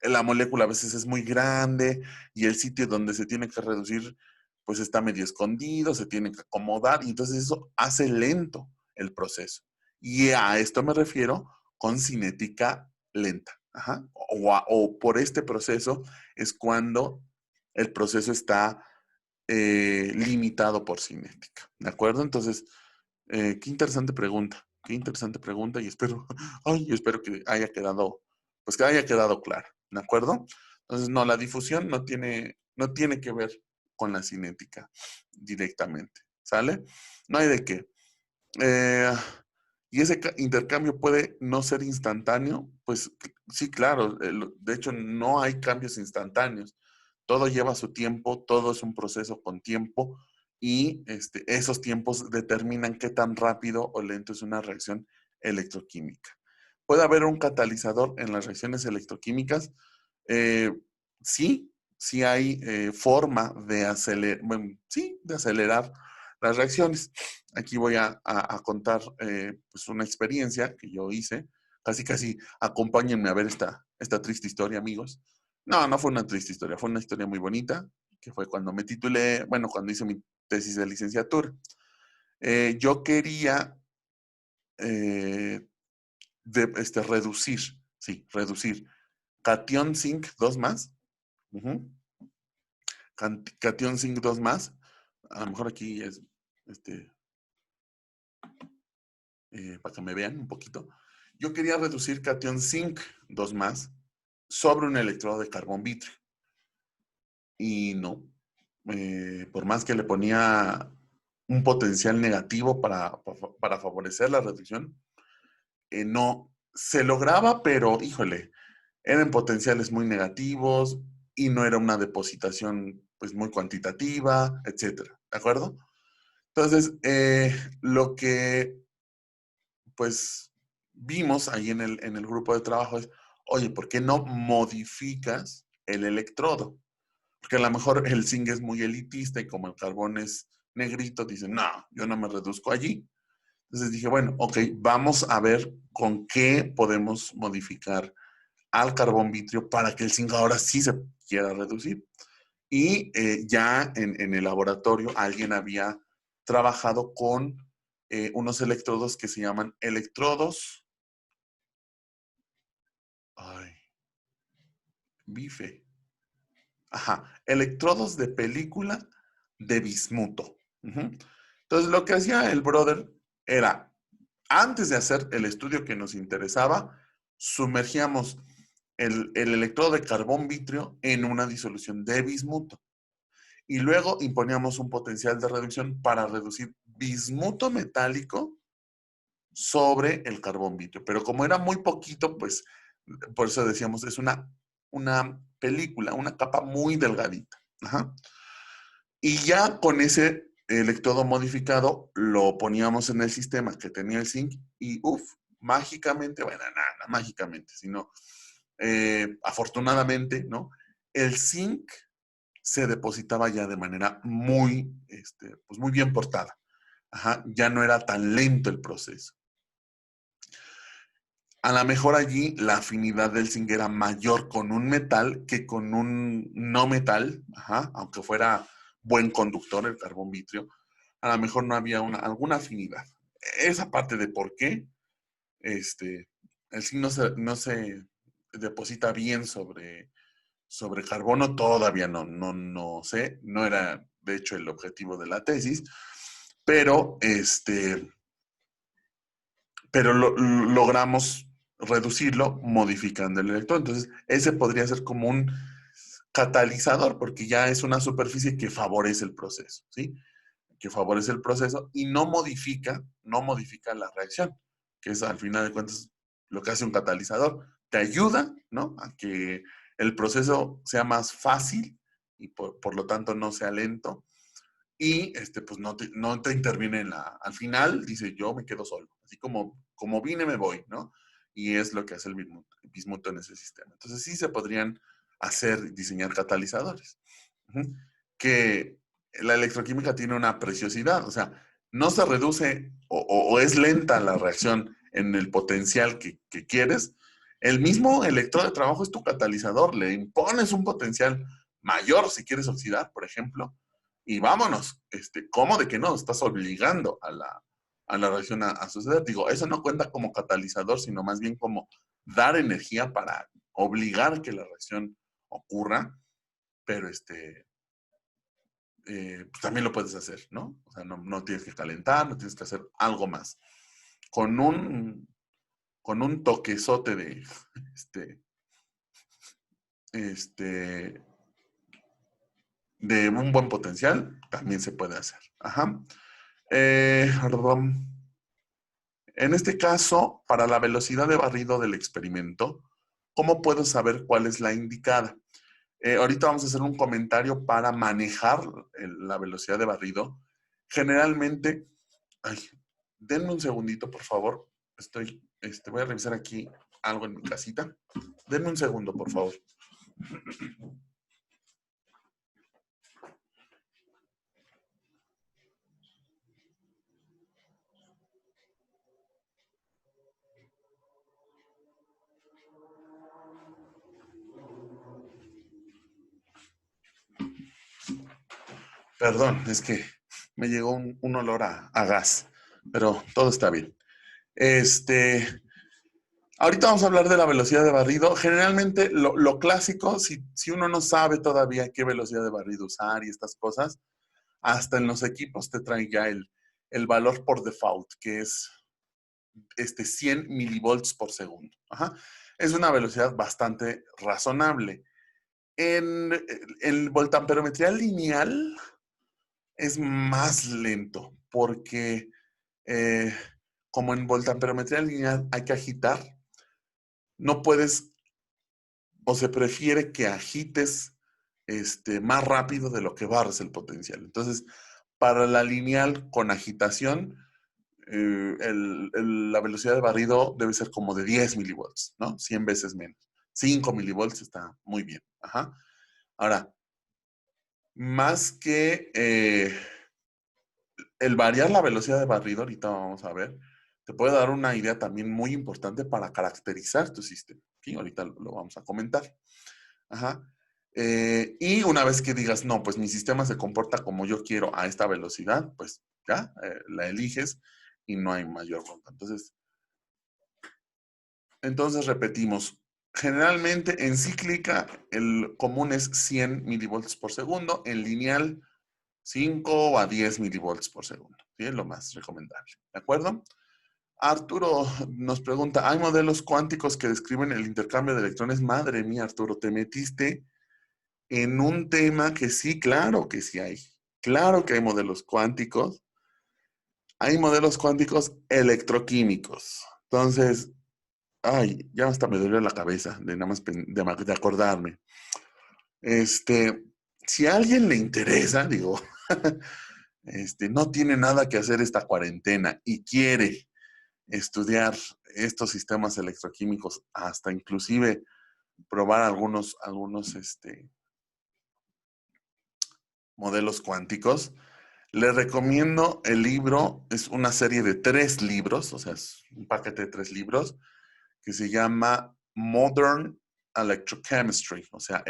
la molécula a veces es muy grande y el sitio donde se tiene que reducir pues está medio escondido, se tiene que acomodar y entonces eso hace lento el proceso. Y a esto me refiero con cinética lenta. Ajá. O por este proceso es cuando el proceso está limitado por cinética. ¿De acuerdo? Entonces, qué interesante pregunta y espero, ay, espero que haya quedado, pues que haya quedado claro. ¿De acuerdo? Entonces, no, la difusión no tiene que ver con la cinética directamente. ¿Sale? No hay de qué. Eh, y ese intercambio puede no ser instantáneo, pues sí, claro, de hecho no hay cambios instantáneos, todo lleva su tiempo, todo es un proceso con tiempo y esos tiempos determinan qué tan rápido o lento es una reacción electroquímica. ¿Puede haber un catalizador en las reacciones electroquímicas? Eh, sí, sí hay forma de acelerar, bueno, sí, de acelerar las reacciones. Aquí voy a contar pues una experiencia que yo hice. Casi, casi, acompáñenme a ver esta triste historia, amigos. No, no fue una triste historia, fue una historia muy bonita, que fue cuando me titulé, bueno, cuando hice mi tesis de licenciatura. yo quería reducir, sí, reducir cation zinc 2 más, cation zinc 2 más, a lo mejor aquí es, para que me vean un poquito. Yo quería reducir cation zinc 2 más sobre un electrodo de carbón vitrio. Y no, por más que le ponía un potencial negativo para favorecer la reducción, no se lograba, pero híjole, eran potenciales muy negativos y no era una depositación pues muy cuantitativa, etcétera, ¿de acuerdo? Entonces, lo que pues vimos ahí en el grupo de trabajo es, oye, ¿por qué no modificas el electrodo? Porque a lo mejor el zinc es muy elitista y como el carbón es negrito, dicen, no, yo no me reduzco allí. Entonces dije, bueno, ok, vamos a ver con qué podemos modificar al carbón vitrio para que el zinc ahora sí se quiera reducir. Y ya en el laboratorio alguien había trabajado con unos electrodos que se llaman electrodos, ay, bife, ajá, electrodos de película de bismuto. Entonces, lo que hacía el brother era, antes de hacer el estudio que nos interesaba, sumergíamos el electrodo de carbón vitrio en una disolución de bismuto. Y luego imponíamos un potencial de reducción para reducir bismuto metálico sobre el carbón vitrio. Pero como era muy poquito, pues por eso decíamos, es una película, una capa muy delgadita. Ajá. Y ya con ese electrodo modificado lo poníamos en el sistema que tenía el zinc y mágicamente, bueno, nada, mágicamente, sino afortunadamente, ¿no? El zinc se depositaba ya de manera muy, pues muy bien portada. Ajá, ya no era tan lento el proceso. A lo mejor allí la afinidad del zinc era mayor con un metal que con un no metal, ajá, aunque fuera buen conductor el carbón vitrio, a lo mejor no había alguna afinidad. Esa parte de por qué el zinc no se deposita bien sobre carbono, todavía no sé, no era de hecho el objetivo de la tesis, pero logramos reducirlo modificando el electrón. Entonces, ese podría ser como un catalizador, porque ya es una superficie que favorece el proceso, ¿sí? Que favorece el proceso y no modifica la reacción, que es al final de cuentas lo que hace un catalizador. Te ayuda, ¿no? A que el proceso sea más fácil y por lo tanto no sea lento. Y pues no te interviene al final, dice yo me quedo solo. Así como vine, me voy, ¿no? Y es lo que hace el bismuto en ese sistema. Entonces sí se podrían diseñar catalizadores. Que la electroquímica tiene una preciosidad, o sea, no se reduce o es lenta la reacción en el potencial que quieres. El mismo electrodo de trabajo es tu catalizador, le impones un potencial mayor si quieres oxidar, por ejemplo, y vámonos, ¿cómo de que no? Estás obligando a la reacción a suceder. Digo, eso no cuenta como catalizador, sino más bien como dar energía para obligar que la reacción ocurra, pero pues también lo puedes hacer, ¿no? O sea, no tienes que calentar, no tienes que hacer algo más. Con un toquezote de, este, de un buen potencial, también se puede hacer. Ajá. En este caso, para la velocidad de barrido del experimento, ¿cómo puedo saber cuál es la indicada? Ahorita vamos a hacer un comentario para manejar la velocidad de barrido. Generalmente, ay, denme un segundito, por favor. Voy a revisar aquí algo en mi casita. Denme un segundo, por favor. Perdón, es que Me llegó un olor a gas, pero todo está bien. Este, Ahorita vamos a hablar de la velocidad de barrido. Generalmente lo clásico, si uno no sabe todavía qué velocidad de barrido usar y estas cosas, hasta en los equipos te traen ya el valor por default, que es 100 milivolts por segundo. Ajá. Es una velocidad bastante razonable. En voltamperometría lineal es más lento, porque eh, como en voltamperometría lineal hay que agitar, no puedes o se prefiere que agites más rápido de lo que barres el potencial. Entonces, para la lineal con agitación, la velocidad de barrido debe ser como de 10 milivolts, ¿no? 100 veces menos. 5 milivolts está muy bien. Ajá. Ahora, más que el variar la velocidad de barrido, ahorita vamos a ver, te puede dar una idea también muy importante para caracterizar tu sistema. ¿Sí? Ahorita lo vamos a comentar. Ajá. Y una vez que digas, no, pues mi sistema se comporta como yo quiero a esta velocidad, pues ya la eliges y no hay mayor bronca. Entonces repetimos. Generalmente en cíclica el común es 100 milivolts por segundo, en lineal 5 a 10 milivolts por segundo. ¿Sí? Es lo más recomendable. ¿De acuerdo? Arturo nos pregunta, ¿hay modelos cuánticos que describen el intercambio de electrones? Madre mía, Arturo, te metiste en un tema que sí, claro que sí hay. Claro que hay modelos cuánticos. Hay modelos cuánticos electroquímicos. Entonces, ay, ya hasta me dolió la cabeza de nada más de acordarme. Si a alguien le interesa, digo, no tiene nada que hacer esta cuarentena y quiere estudiar estos sistemas electroquímicos, hasta inclusive probar algunos modelos cuánticos, le recomiendo el libro, es una serie de 3 libros, o sea, es un paquete de 3 libros, que se llama Modern Electrochemistry, o sea,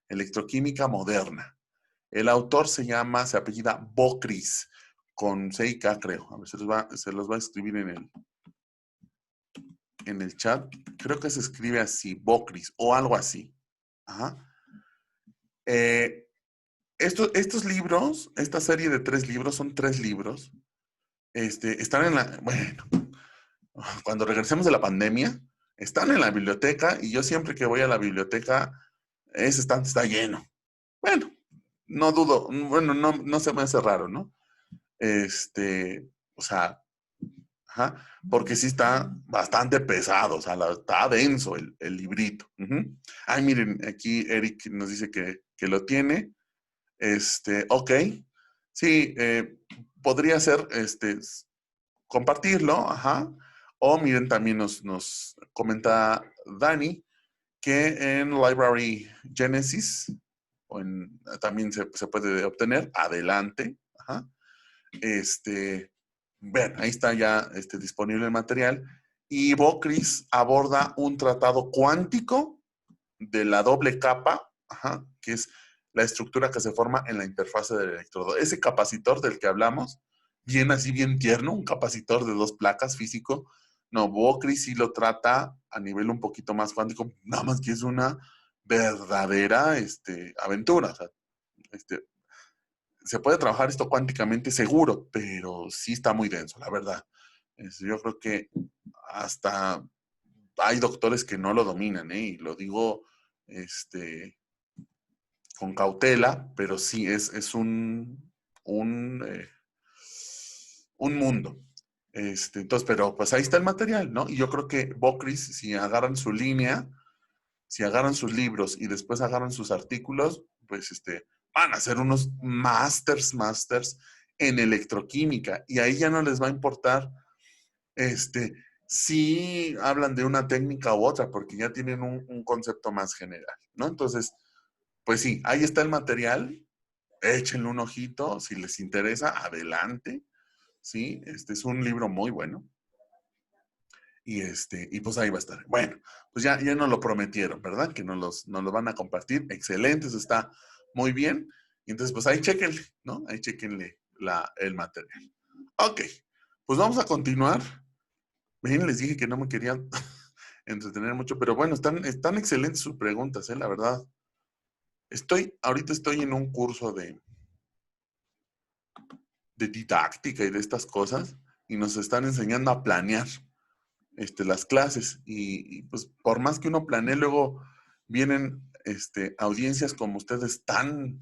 electroquímica moderna. El autor se apellida Bockris, con C y K, creo. A ver, se los va a escribir en el chat. Creo que se escribe así, Bockris, o algo así. Ajá. Estos libros, esta serie de 3 libros, son 3 libros. Están bueno, cuando regresemos de la pandemia, están en la biblioteca y yo siempre que voy a la biblioteca, ese estante está lleno. Bueno, no dudo, bueno, no se me hace raro, ¿no? O sea, ajá, porque sí está bastante pesado, o sea, está denso el librito. Ujú. Ay, miren, aquí Eric nos dice que lo tiene. Ok, sí, podría ser, compartirlo, ajá. O miren, también nos comenta Dani que en Library Genesis también se puede obtener. Adelante. Ajá. Ven, ahí está ya disponible el material. Y Bockris aborda un tratado cuántico de la doble capa, ajá, que es la estructura que se forma en la interfase del electrodo. Ese capacitor del que hablamos, bien así, bien tierno, un capacitor de 2 placas físico. No, Bockris sí lo trata a nivel un poquito más cuántico, nada más que es una verdadera aventura. O sea, se puede trabajar esto cuánticamente seguro, pero sí está muy denso, la verdad. Yo creo que hasta hay doctores que no lo dominan, ¿eh? Y lo digo con cautela, pero sí es un, eh, un mundo. Entonces, pero pues ahí está el material, ¿no? Y yo creo que Bockris, si agarran su línea, si agarran sus libros y después agarran sus artículos, pues van a hacer unos masters en electroquímica. Y ahí ya no les va a importar si hablan de una técnica u otra, porque ya tienen un concepto más general, ¿no? Entonces, pues sí, ahí está el material, échenle un ojito, si les interesa, adelante, ¿sí? Este es un libro muy bueno. Y pues ahí va a estar. Bueno, pues ya nos lo prometieron, ¿verdad? Que nos lo van a compartir. Excelente, eso está muy bien. Y entonces, pues ahí chequenle, ¿no? Ahí chequenle el material. Ok, pues vamos a continuar. Ven, les dije que no me querían entretener mucho, pero bueno, están excelentes sus preguntas, la verdad. Ahorita estoy en un curso de didáctica y de estas cosas, y nos están enseñando a planear las clases. Y pues por más que uno planee, luego vienen audiencias como ustedes tan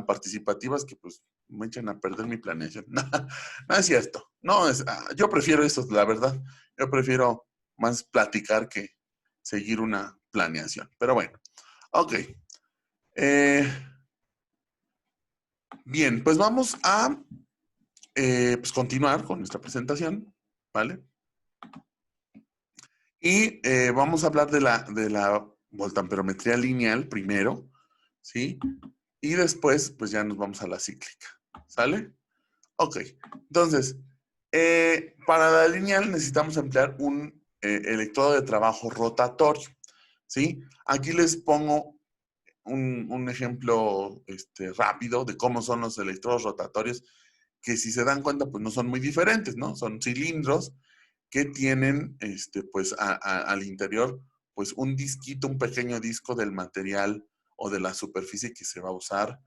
participativas que pues me echan a perder mi planeación. No es cierto. No, yo prefiero eso, la verdad. Yo prefiero más platicar que seguir una planeación. Pero bueno, ok. Bien, pues vamos a pues continuar con nuestra presentación, ¿vale? Y vamos a hablar de la voltamperometría lineal primero, ¿sí? Y después, pues ya nos vamos a la cíclica, ¿sale? Ok, entonces, para la lineal necesitamos emplear un electrodo de trabajo rotatorio, ¿sí? Aquí les pongo un ejemplo rápido de cómo son los electrodos rotatorios, que si se dan cuenta, pues no son muy diferentes, ¿no? Son cilindros que tienen, pues al interior, pues un disquito, un pequeño disco del material o de la superficie que se va a usar,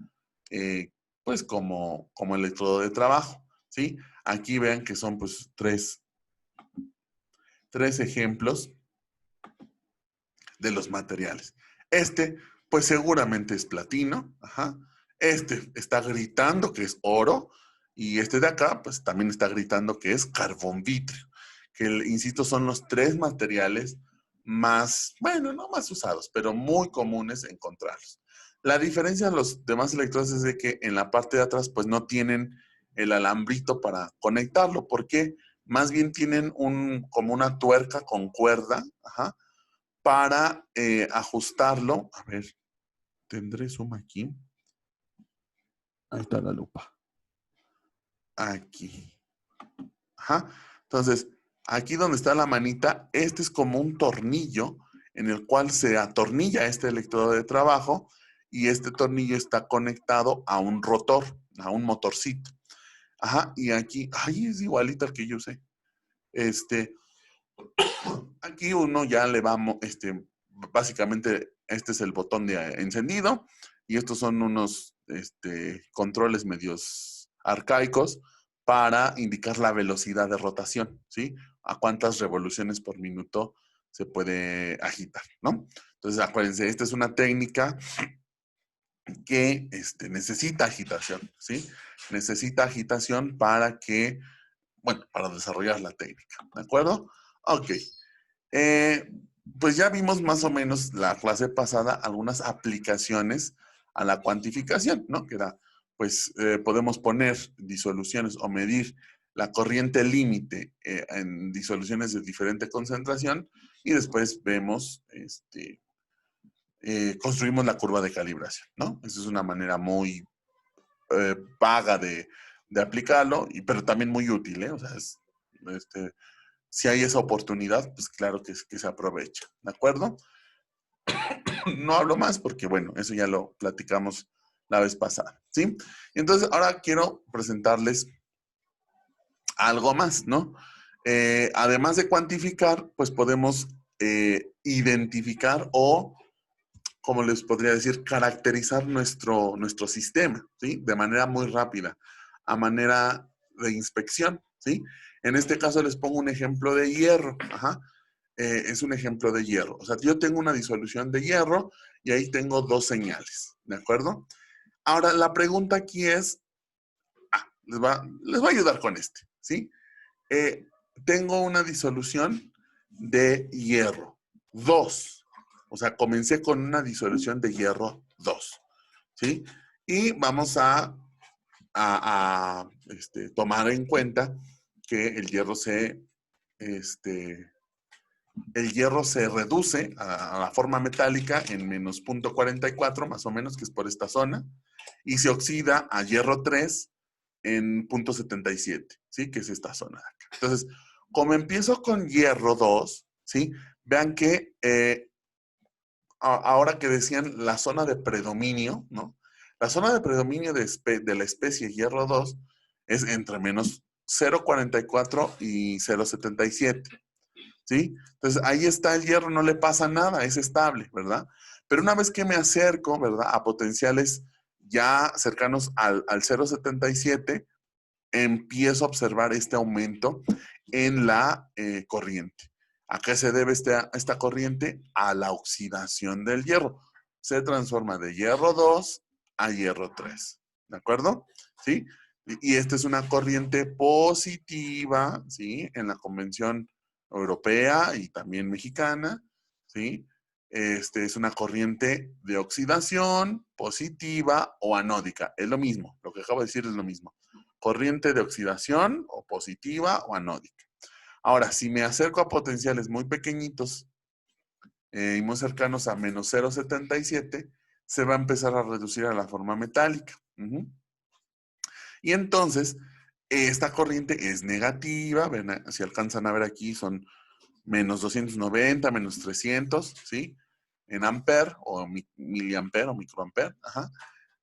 pues como electrodo de trabajo, ¿sí? Aquí vean que son pues tres ejemplos de los materiales. Pues seguramente es platino, ajá. Está gritando que es oro, y de acá, pues también está gritando que es carbón vítreo, que, insisto, son los tres materiales más, bueno, no más usados, pero muy comunes encontrarlos. La diferencia de los demás electrodos es de que en la parte de atrás, pues no tienen el alambrito para conectarlo, porque más bien tienen como una tuerca con cuerda, ajá, para ajustarlo. A ver, tendré zoom aquí. Ahí está la lupa. Aquí. Ajá. Entonces, aquí donde está la manita, es como un tornillo en el cual se atornilla este electrodo de trabajo, y este tornillo está conectado a un rotor, a un motorcito. Ajá, y aquí, ay, es igualito al que yo usé. Aquí uno ya le vamos, básicamente este es el botón de encendido, y estos son unos controles medios arcaicos para indicar la velocidad de rotación, ¿sí? A cuántas revoluciones por minuto se puede agitar, ¿no? Entonces, acuérdense, esta es una técnica que necesita agitación, ¿sí? Necesita agitación para para desarrollar la técnica, ¿de acuerdo? Ok. Eh, pues ya vimos más o menos la clase pasada algunas aplicaciones a la cuantificación, ¿no? Que era, pues podemos poner disoluciones o medir la corriente límite en disoluciones de diferente concentración, y después vemos, construimos la curva de calibración, ¿no? Esa es una manera muy vaga de aplicarlo, pero también muy útil, ¿eh? O sea, si hay esa oportunidad, pues claro que se aprovecha, ¿de acuerdo? No hablo más porque, bueno, eso ya lo platicamos la vez pasada, ¿sí? Y entonces ahora quiero presentarles algo más, ¿no? Además de cuantificar, pues podemos identificar o, como les podría decir, caracterizar nuestro sistema, ¿sí? De manera muy rápida, a manera de inspección, ¿sí? En este caso les pongo un ejemplo de hierro, ajá. Es un ejemplo de hierro. O sea, yo tengo una disolución de hierro y ahí tengo dos señales, ¿de acuerdo? Ahora, la pregunta aquí es, les voy a ayudar con ¿sí? Eh, Tengo una disolución de hierro 2. O sea, comencé con una disolución de hierro 2, ¿sí? Y vamos a tomar en cuenta que el hierro se reduce a la forma metálica en menos 0.44, más o menos, que es por esta zona, y se oxida a hierro 3 en 0.77, ¿sí? Que es esta zona de acá. Entonces, como empiezo con hierro 2, ¿sí? Vean que ahora que decían la zona de predominio, ¿no? La zona de predominio de la especie hierro 2 es entre menos 0,44 y 0,77. ¿Sí? Entonces ahí está el hierro, no le pasa nada, es estable, ¿verdad? Pero una vez que me acerco, ¿verdad? A potenciales ya cercanos al 0,77, empiezo a observar este aumento en la corriente. ¿A qué se debe esta corriente? A la oxidación del hierro. Se transforma de hierro 2 a hierro 3. ¿De acuerdo? ¿Sí? Y esta es una corriente positiva, ¿sí? En la Convención Europea y también mexicana, ¿sí? Este es una corriente de oxidación positiva o anódica. Es lo mismo. Lo que acabo de decir es lo mismo. Corriente de oxidación o positiva o anódica. Ahora, si me acerco a potenciales muy pequeñitos y muy cercanos a menos 0,77, se va a empezar a reducir a la forma metálica. Y entonces, esta corriente es negativa. Ven, si alcanzan a ver aquí, son menos 290, menos 300, ¿sí? En amper o miliamper o microamper. Ajá.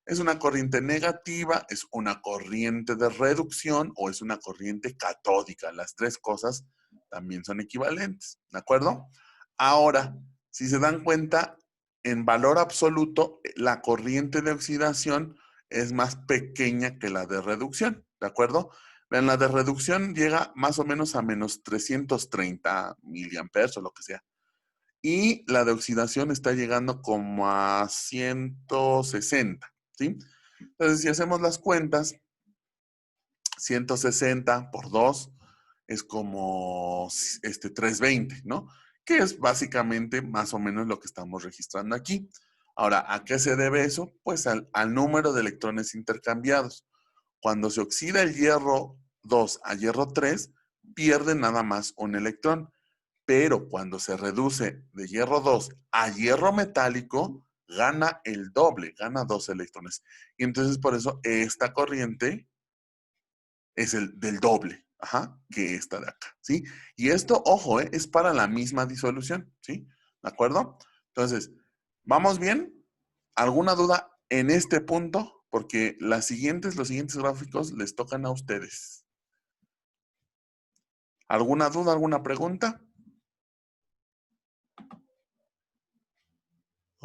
Es una corriente negativa, es una corriente de reducción o es una corriente catódica. Las tres cosas también son equivalentes, ¿de acuerdo? Ahora, si se dan cuenta, en valor absoluto, la corriente de oxidación es más pequeña que la de reducción, ¿de acuerdo? Vean, la de reducción llega más o menos a menos 330 miliamperes o lo que sea. Y la de oxidación está llegando como a 160, ¿sí? Entonces, si hacemos las cuentas, 160 por 2 es como 320, ¿no? Que es básicamente más o menos lo que estamos registrando aquí. Ahora, ¿a qué se debe eso? Pues al número de electrones intercambiados. Cuando se oxida el hierro 2 a hierro 3, pierde nada más un electrón. Pero cuando se reduce de hierro 2 a hierro metálico, gana el doble, gana 2 electrones. Y entonces por eso esta corriente es el del doble, ajá, que esta de acá, ¿sí? Y esto, ojo, es para la misma disolución, ¿sí? ¿De acuerdo? Entonces, ¿vamos bien? ¿Alguna duda en este punto? Porque los siguientes gráficos les tocan a ustedes. ¿Alguna duda, alguna pregunta?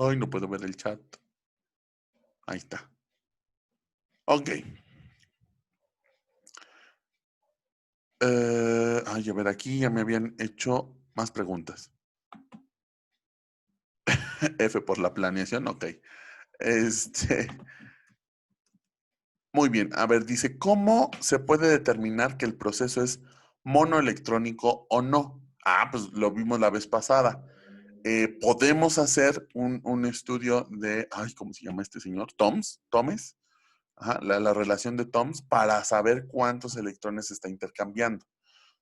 Ay, no puedo ver el chat. Ahí está. Ok. Ay, a ver, aquí ya me habían hecho más preguntas. F por la planeación, ok. Este, muy bien. A ver, dice, ¿cómo se puede determinar que el proceso es monoelectrónico o no? Ah, pues lo vimos la vez pasada. Podemos hacer un estudio de, ay, ¿cómo se llama este señor? Tomes, ajá, la relación de Toms para saber cuántos electrones se está intercambiando,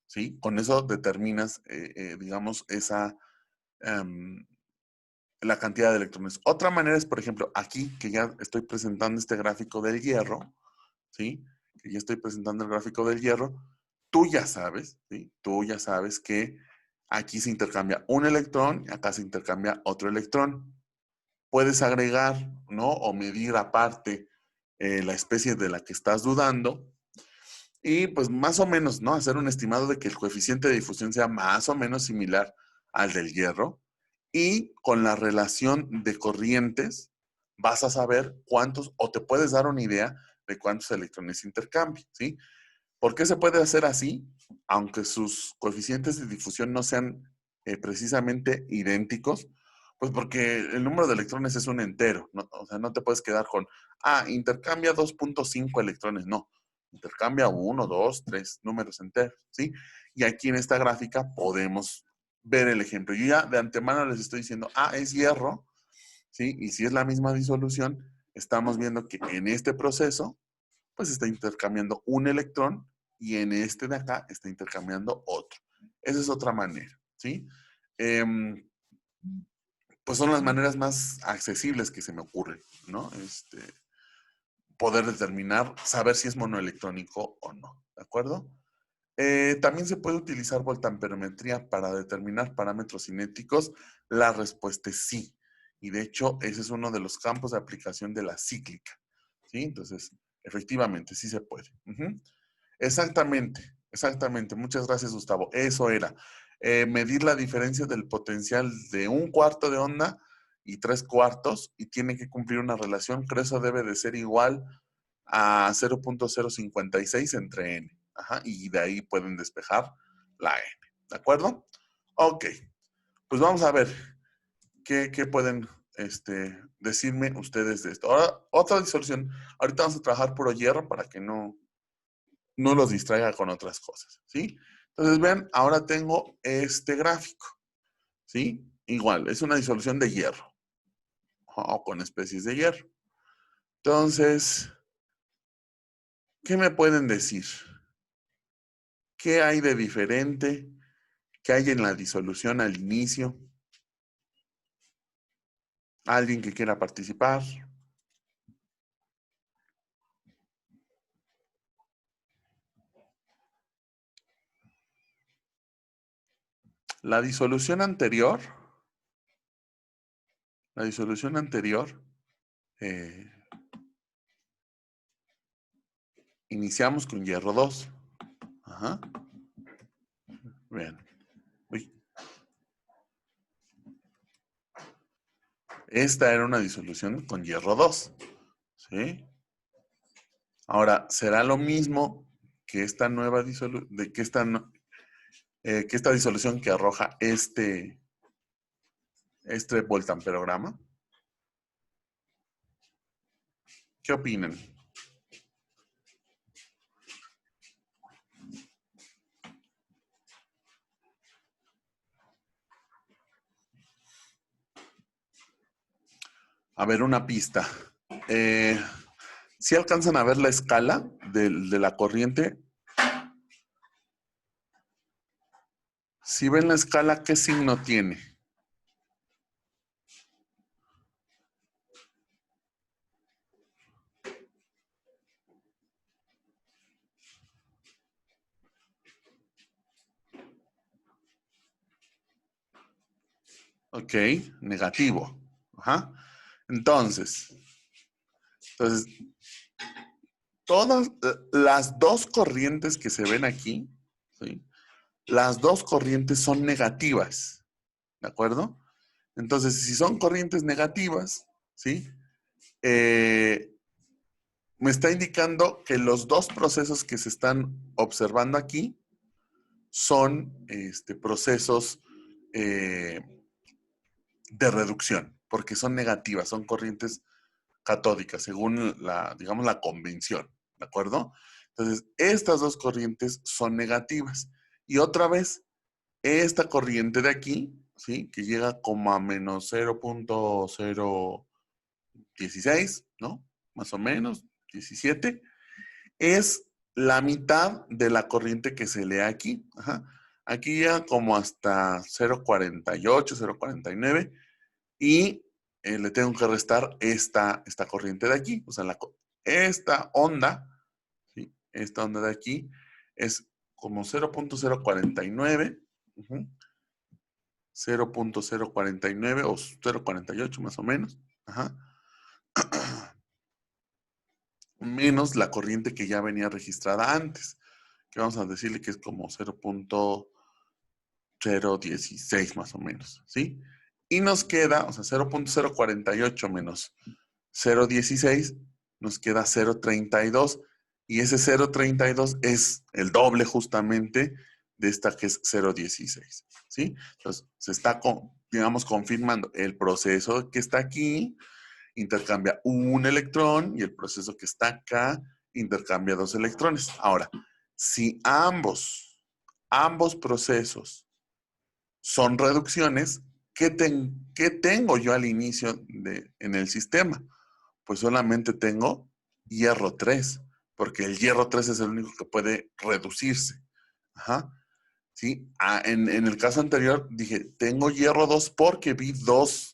¿sí? Con eso determinas, digamos, la cantidad de electrones. Otra manera es, por ejemplo, aquí que ya estoy presentando este gráfico del hierro, ¿sí? Que ya estoy presentando el gráfico del hierro, tú ya sabes, ¿sí? Tú ya sabes que aquí se intercambia un electrón y acá se intercambia otro electrón. Puedes agregar, ¿no? O medir aparte la especie de la que estás dudando y pues más o menos, ¿no? Hacer un estimado de que el coeficiente de difusión sea más o menos similar al del hierro. Y con la relación de corrientes vas a saber cuántos, o te puedes dar una idea de cuántos electrones intercambian, ¿sí? ¿Por qué se puede hacer así? Aunque sus coeficientes de difusión no sean precisamente idénticos, pues porque el número de electrones es un entero, ¿no? O sea, no te puedes quedar con, intercambia 2,5 electrones, no, intercambia 1, 2, 3 números enteros, ¿sí? Y aquí en esta gráfica podemos ver el ejemplo. Yo ya de antemano les estoy diciendo, es hierro, ¿sí? Y si es la misma disolución, estamos viendo que en este proceso pues está intercambiando un electrón y en este de acá está intercambiando otro. Esa es otra manera, ¿sí? Pues son las maneras más accesibles que se me ocurren, ¿no? Poder determinar, saber si es monoelectrónico o no, ¿de acuerdo? También se puede utilizar voltamperometría para determinar parámetros cinéticos. La respuesta es sí. Y de hecho, ese es uno de los campos de aplicación de la cíclica. ¿sí? Entonces, efectivamente, sí se puede. Exactamente, exactamente. Muchas gracias, Gustavo. Eso era. Medir la diferencia del potencial de 1/4 de onda y 3/4 y tiene que cumplir una relación, creo que eso debe de ser igual a 0.056 entre n. Ajá, y de ahí pueden despejar la n. ¿De acuerdo? Ok, pues vamos a ver qué pueden decirme ustedes de esto. Ahora, otra disolución. Ahorita vamos a trabajar puro hierro para que no los distraiga con otras cosas, ¿sí? Entonces, vean, ahora tengo este gráfico, ¿sí? Igual, es una disolución de hierro o con especies de hierro. Entonces, ¿qué me pueden decir? ¿Qué hay de diferente? ¿Qué hay en la disolución al inicio? ¿Alguien que quiera participar? La disolución anterior, eh, iniciamos con hierro 2. Ajá. Vean. Uy. Esta era una disolución con hierro 2. ¿Sí? Ahora, ¿será lo mismo que esta nueva disolución, que esta disolución que arroja este voltamperograma? ¿Qué opinan? A ver, una pista. ¿Sí alcanzan a ver la escala de la corriente? Si ven la escala, ¿qué signo tiene? Ok, negativo. Ajá. Entonces, todas las dos corrientes que se ven aquí, ¿sí? Las dos corrientes son negativas, ¿de acuerdo? Entonces, si son corrientes negativas, ¿sí? Me está indicando que los dos procesos que se están observando aquí son procesos eh, de reducción, porque son negativas, son corrientes catódicas, según digamos, la convención, ¿de acuerdo? Entonces, estas dos corrientes son negativas. Y otra vez, esta corriente de aquí, ¿sí? Que llega como a menos 0.016, ¿no? Más o menos, 17, es la mitad de la corriente que se lee aquí. Ajá. Aquí llega como hasta 0.48, 0.49 y le tengo que restar esta corriente de aquí. O sea, esta onda, ¿sí? Esta onda de aquí es como 0.049, 0.049 o 0.48 más o menos. Ajá. Menos la corriente que ya venía registrada antes, que vamos a decirle que es como 0.016 más o menos, ¿sí? Y nos queda, o sea, 0.048 menos 0.16, nos queda 0.32, y ese 0.32 es el doble justamente de esta que es 0.16, ¿sí? Entonces, se está, digamos, confirmando el proceso que está aquí, intercambia un electrón y el proceso que está acá intercambia dos electrones. Ahora, si ambos procesos son reducciones, ¿qué tengo yo al inicio en el sistema? Pues solamente tengo hierro 3, porque el hierro 3 es el único que puede reducirse. Ajá. ¿Sí? En el caso anterior dije, tengo hierro 2 porque vi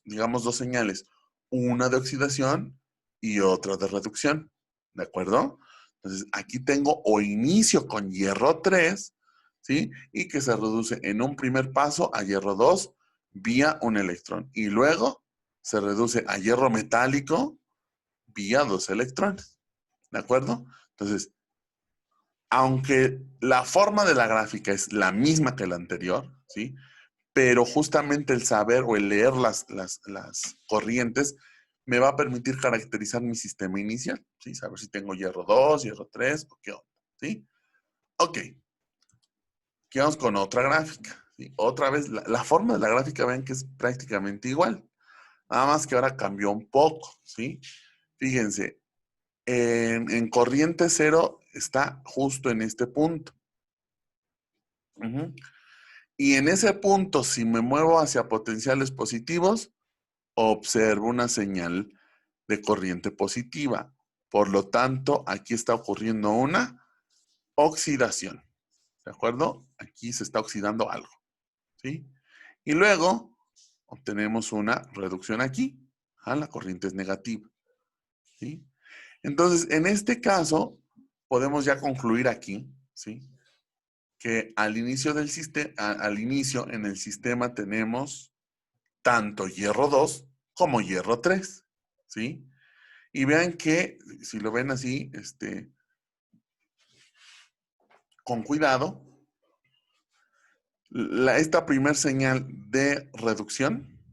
digamos, dos señales. Una de oxidación y otra de reducción. ¿De acuerdo? Entonces, aquí tengo o inicio con hierro 3, ¿sí? Y que se reduce en un primer paso a hierro 2 vía un electrón. Y luego se reduce a hierro metálico vía dos electrones. ¿De acuerdo? Entonces, aunque la forma de la gráfica es la misma que la anterior, ¿sí? Pero justamente el saber o el leer las corrientes me va a permitir caracterizar mi sistema inicial, ¿sí? Saber si tengo hierro 2, hierro 3 o qué onda, ¿sí? Ok, quedamos con otra gráfica, ¿sí? Otra vez, la forma de la gráfica ven que es prácticamente igual, nada más que ahora cambió un poco, ¿sí? Fíjense, en corriente cero está justo en este punto. Y en ese punto, si me muevo hacia potenciales positivos, observo una señal de corriente positiva. Por lo tanto, aquí está ocurriendo una oxidación. ¿De acuerdo? Aquí se está oxidando algo. ¿Sí? Y luego obtenemos una reducción aquí. La corriente es negativa. ¿Sí? Entonces, en este caso, podemos ya concluir aquí, ¿sí? Que al inicio del sistema, al inicio en el sistema tenemos tanto hierro 2 como hierro 3, ¿sí? Y vean que, si lo ven así, con cuidado, esta primer señal de reducción,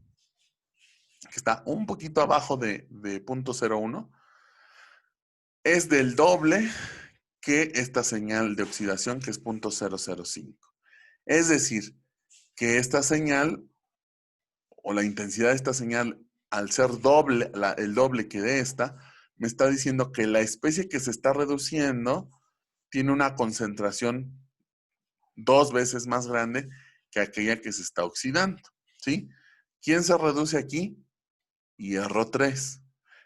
que está un poquito abajo de 0.01, es del doble que esta señal de oxidación, que es 0.005. Es decir, que esta señal, o la intensidad de esta señal, al ser doble, el doble que de esta, me está diciendo que la especie que se está reduciendo tiene una concentración 2 veces más grande que aquella que se está oxidando, ¿sí? ¿Quién se reduce aquí? Hierro 3.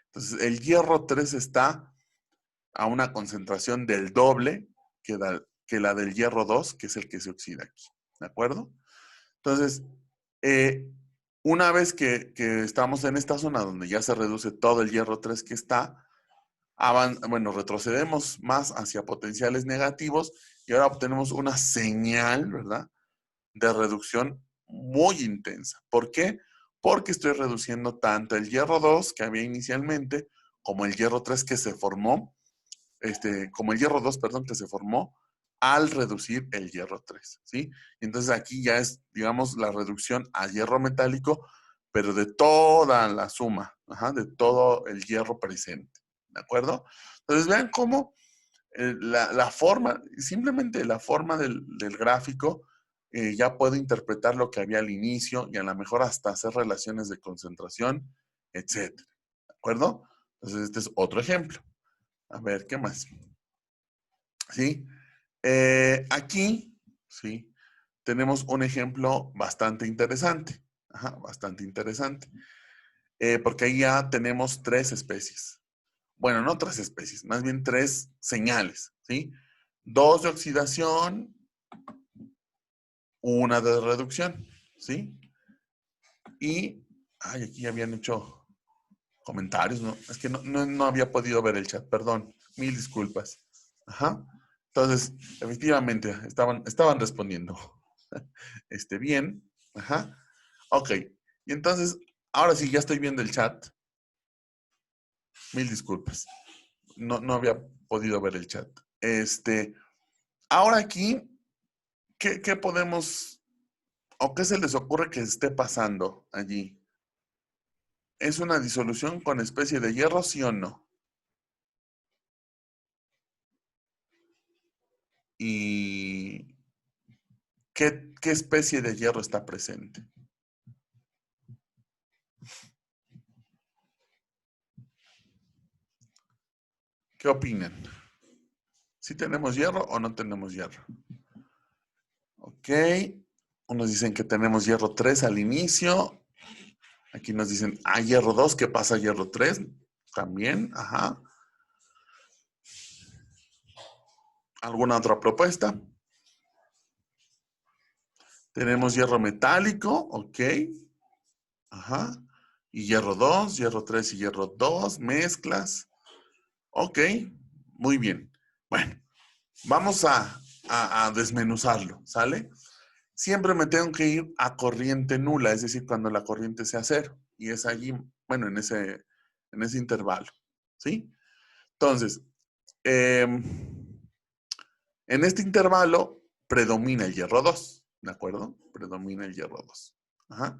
Entonces, el hierro 3 está a una concentración del doble que la del hierro 2, que es el que se oxida aquí, ¿de acuerdo? Entonces, una vez que estamos en esta zona donde ya se reduce todo el hierro 3 que está, retrocedemos más hacia potenciales negativos y ahora obtenemos una señal, ¿verdad?, de reducción muy intensa. ¿Por qué? Porque estoy reduciendo tanto el hierro 2 que había inicialmente, como el hierro 3 que se formó, como el hierro 2, perdón, que se formó al reducir el hierro 3, ¿sí? Entonces aquí ya es, digamos, la reducción a hierro metálico, pero de toda la suma, de todo el hierro presente, ¿de acuerdo? Entonces vean cómo la forma, simplemente la forma del gráfico, ya puedo interpretar lo que había al inicio y a lo mejor hasta hacer relaciones de concentración, etcétera. ¿De acuerdo? Entonces, este es otro ejemplo. A ver, ¿qué más? ¿Sí? Aquí, ¿sí? Tenemos un ejemplo bastante interesante. Bastante interesante. Porque ahí ya tenemos 3 especies. Bueno, no 3 especies, más bien 3 señales, ¿sí? 2 de oxidación, una de reducción, ¿sí? Y, aquí ya habían hecho comentarios, ¿no? Es que no había podido ver el chat, perdón, mil disculpas. Entonces, efectivamente, estaban respondiendo. Bien, Ok, y entonces, ahora sí, ya estoy viendo el chat. Mil disculpas. No había podido ver el chat. Ahora aquí, ¿qué podemos, o qué se les ocurre que esté pasando allí? ¿Es una disolución con especie de hierro, sí o no? ¿Y qué especie de hierro está presente? ¿Qué opinan? ¿Sí tenemos hierro o no tenemos hierro? Ok. Unos dicen que tenemos hierro 3 al inicio. Aquí nos dicen, hierro 2, ¿qué pasa hierro 3? También, ¿Alguna otra propuesta? Tenemos hierro metálico, ok. Y hierro 2, hierro 3 y hierro 2, mezclas. Ok, muy bien. Bueno, vamos a desmenuzarlo, ¿sale? Siempre me tengo que ir a corriente nula, es decir, cuando la corriente sea cero. Y es allí, bueno, en ese intervalo, ¿sí? Entonces, En este intervalo predomina el hierro 2, ¿de acuerdo? Predomina el hierro 2. Ajá.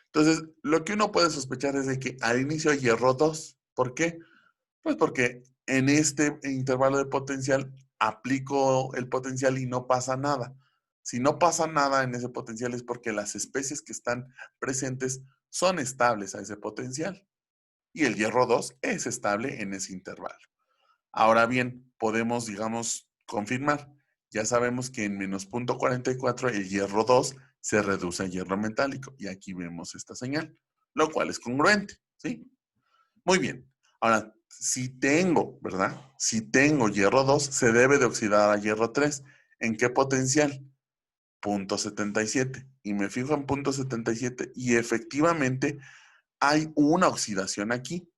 Entonces, lo que uno puede sospechar es de que al inicio hay hierro 2. ¿Por qué? Pues porque en este intervalo de potencial aplico el potencial y no pasa nada. Si no pasa nada en ese potencial es porque las especies que están presentes son estables a ese potencial. Y el hierro 2 es estable en ese intervalo. Ahora bien, podemos, digamos, confirmar. Ya sabemos que en menos 0.44 el hierro 2 se reduce a hierro metálico. Y aquí vemos esta señal, lo cual es congruente, ¿sí? Muy bien. Ahora, si tengo, ¿verdad? Si tengo hierro 2, se debe de oxidar a hierro 3. ¿En qué potencial? 0.77. Y me fijo en 0.77 y efectivamente hay una oxidación aquí,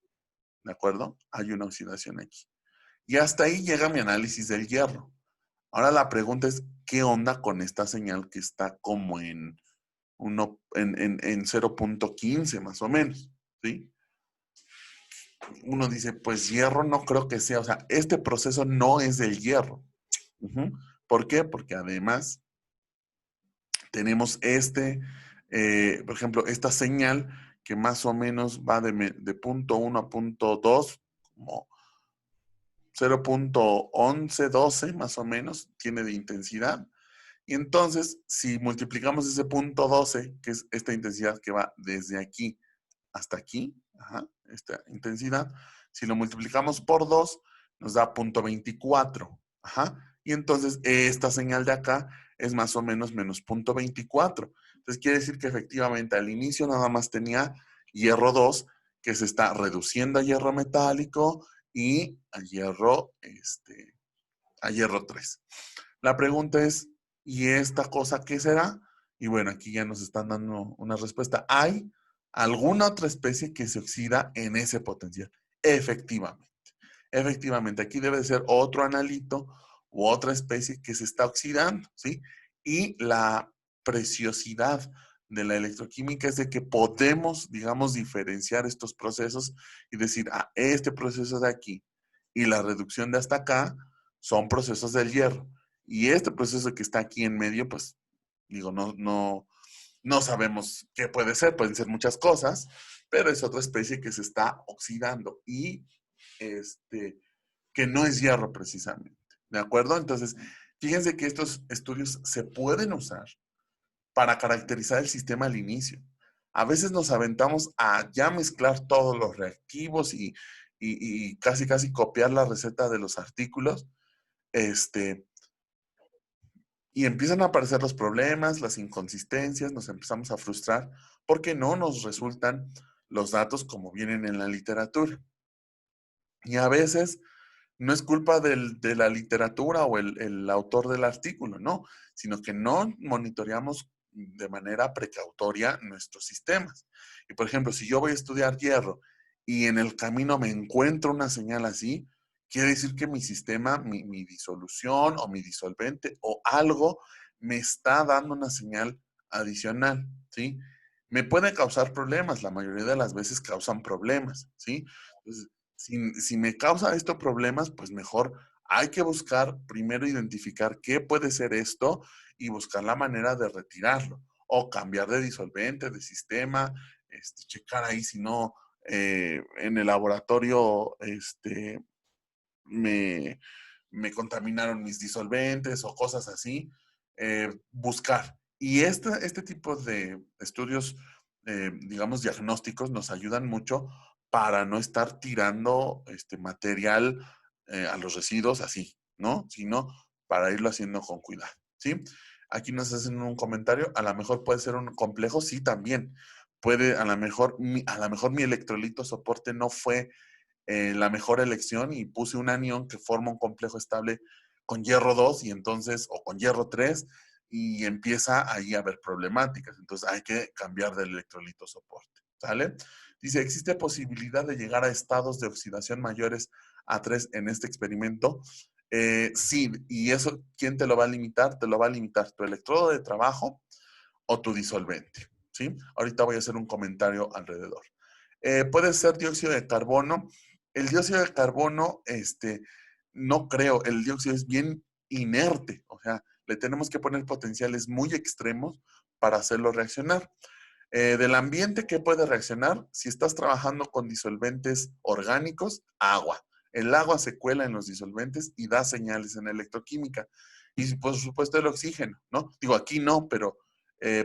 ¿de acuerdo? Hay una oxidación aquí. Y hasta ahí llega mi análisis del hierro. Ahora la pregunta es, ¿qué onda con esta señal que está como en 0.15 más o menos? ¿Sí? Uno dice, pues hierro no creo que sea, o sea, este proceso no es del hierro. ¿Por qué? Porque además tenemos por ejemplo, esta señal que más o menos va de punto 1 a punto 2, como 0.1112 más o menos, tiene de intensidad. Y entonces, si multiplicamos ese punto 12, que es esta intensidad que va desde aquí hasta aquí, esta intensidad, si lo multiplicamos por 2, nos da punto 24. Y entonces esta señal de acá es más o menos menos punto 24. Entonces quiere decir que efectivamente al inicio nada más tenía hierro 2 que se está reduciendo a hierro metálico y a hierro 3. La pregunta es, ¿y esta cosa qué será? Y bueno, aquí ya nos están dando una respuesta. ¿Hay alguna otra especie que se oxida en ese potencial? Efectivamente. Efectivamente, aquí debe de ser otro analito u otra especie que se está oxidando, ¿sí? Y la preciosidad de la electroquímica es de que podemos, digamos, diferenciar estos procesos y decir, este proceso de aquí y la reducción de hasta acá son procesos del hierro. Y este proceso que está aquí en medio, pues, digo, no sabemos qué puede ser, pueden ser muchas cosas, pero es otra especie que se está oxidando y que no es hierro precisamente. ¿De acuerdo? Entonces, fíjense que estos estudios se pueden usar para caracterizar el sistema al inicio. A veces nos aventamos a ya mezclar todos los reactivos y casi casi copiar la receta de los artículos, y empiezan a aparecer los problemas, las inconsistencias, nos empezamos a frustrar porque no nos resultan los datos como vienen en la literatura. Y a veces no es culpa de la literatura o el autor del artículo, no, sino que no monitoreamos de manera precautoria nuestros sistemas. Y por ejemplo, si yo voy a estudiar hierro y en el camino me encuentro una señal así, quiere decir que mi sistema, mi disolución o mi disolvente o algo me está dando una señal adicional, ¿sí? Me puede causar problemas, la mayoría de las veces causan problemas, ¿sí? Entonces, si me causa esto problemas, pues mejor hay que buscar, primero identificar qué puede ser esto y buscar la manera de retirarlo o cambiar de disolvente, de sistema, checar ahí si no en el laboratorio me, me contaminaron mis disolventes o cosas así, buscar. Y este tipo de estudios, digamos, diagnósticos nos ayudan mucho para no estar tirando material a los residuos así, ¿no? Sino para irlo haciendo con cuidado, ¿sí? Aquí nos hacen un comentario, a lo mejor puede ser un complejo, sí, también. Puede, a lo mejor mi electrolito soporte no fue la mejor elección y puse un anión que forma un complejo estable con hierro 2 y entonces, o con hierro 3 y empieza ahí a haber problemáticas. Entonces hay que cambiar del electrolito soporte, ¿sale? Dice, ¿existe posibilidad de llegar a estados de oxidación mayores a 3 en este experimento? Sí, y eso, ¿quién te lo va a limitar? Te lo va a limitar tu electrodo de trabajo o tu disolvente, ¿sí? Ahorita voy a hacer un comentario alrededor. Puede ser dióxido de carbono. El dióxido de carbono, no creo, el dióxido es bien inerte, o sea, le tenemos que poner potenciales muy extremos para hacerlo reaccionar. Del ambiente, ¿qué puede reaccionar? Si estás trabajando con disolventes orgánicos, agua. El agua se cuela en los disolventes y da señales en electroquímica. Y por supuesto el oxígeno, ¿no? Digo, aquí no, pero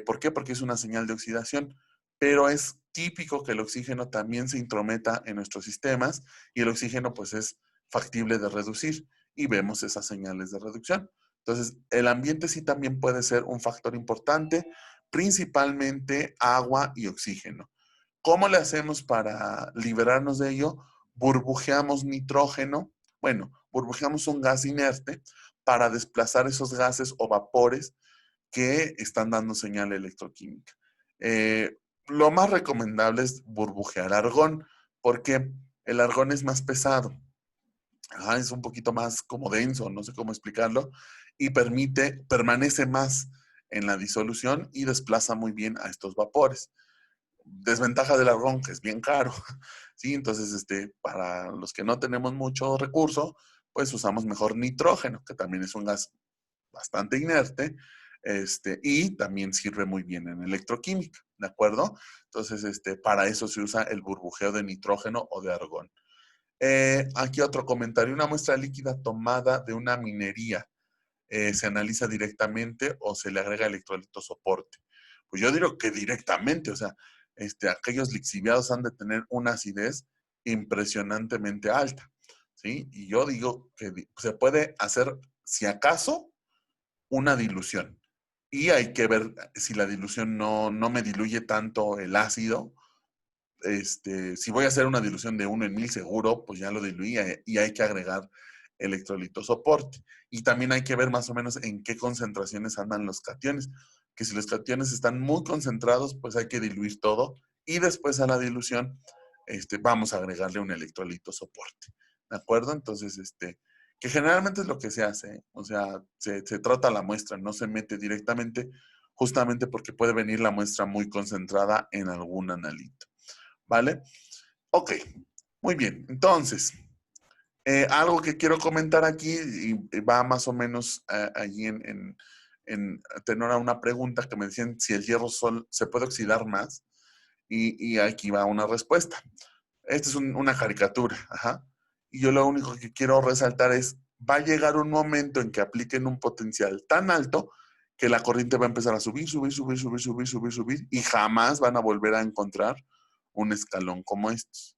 ¿por qué? Porque es una señal de oxidación. Pero es típico que el oxígeno también se intrometa en nuestros sistemas y el oxígeno pues es factible de reducir y vemos esas señales de reducción. Entonces, el ambiente sí también puede ser un factor importante, principalmente agua y oxígeno. ¿Cómo le hacemos para liberarnos de ello? Burbujeamos nitrógeno. Bueno, burbujeamos un gas inerte para desplazar esos gases o vapores que están dando señal electroquímica. Lo más recomendable es burbujear argón, porque el argón es más pesado. Es un poquito más como denso, no sé cómo explicarlo, y permanece más en la disolución y desplaza muy bien a estos vapores. Desventaja del argón, que es bien caro, ¿sí? Entonces, para los que no tenemos mucho recurso, pues usamos mejor nitrógeno, que también es un gas bastante inerte, y también sirve muy bien en electroquímica, ¿de acuerdo? Entonces, para eso se usa el burbujeo de nitrógeno o de argón. Aquí otro comentario. Una muestra líquida tomada de una minería se analiza directamente o se le agrega electrolito soporte. Pues yo digo que directamente, o sea, aquellos lixiviados han de tener una acidez impresionantemente alta, ¿sí? Y yo digo que se puede hacer, si acaso, una dilución. Y hay que ver si la dilución no me diluye tanto el ácido. Si voy a hacer una dilución de 1 en 1000 seguro, pues ya lo diluí y hay que agregar electrolito soporte. Y también hay que ver más o menos en qué concentraciones andan los cationes, que si los cationes están muy concentrados, pues hay que diluir todo y después a la dilución vamos a agregarle un electrolito soporte. ¿De acuerdo? Entonces, que generalmente es lo que se hace, ¿eh? O sea, se trata la muestra, no se mete directamente, justamente porque puede venir la muestra muy concentrada en algún analito. ¿Vale? Ok, muy bien. Entonces, algo que quiero comentar aquí y va más o menos allí en tenor a una pregunta que me decían si el hierro sol se puede oxidar más y aquí va una respuesta. Esta es una caricatura, ajá. Y yo lo único que quiero resaltar es, va a llegar un momento en que apliquen un potencial tan alto que la corriente va a empezar a subir, subir, subir, subir, subir, subir, subir y jamás van a volver a encontrar un escalón como estos.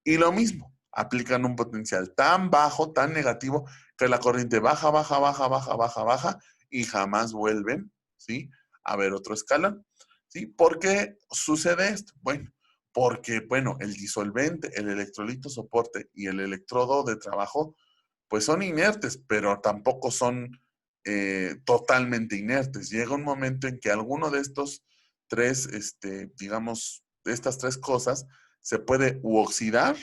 Y lo mismo, aplican un potencial tan bajo, tan negativo, que la corriente baja, baja, baja, baja, baja, baja, y jamás vuelven, ¿sí? A ver otro escalón, ¿sí? ¿Por qué sucede esto? Bueno, porque, bueno, el disolvente, el electrolito soporte y el electrodo de trabajo, pues son inertes, pero tampoco son totalmente inertes. Llega un momento en que alguno de estos tres, digamos, de estas tres cosas, se puede u oxidar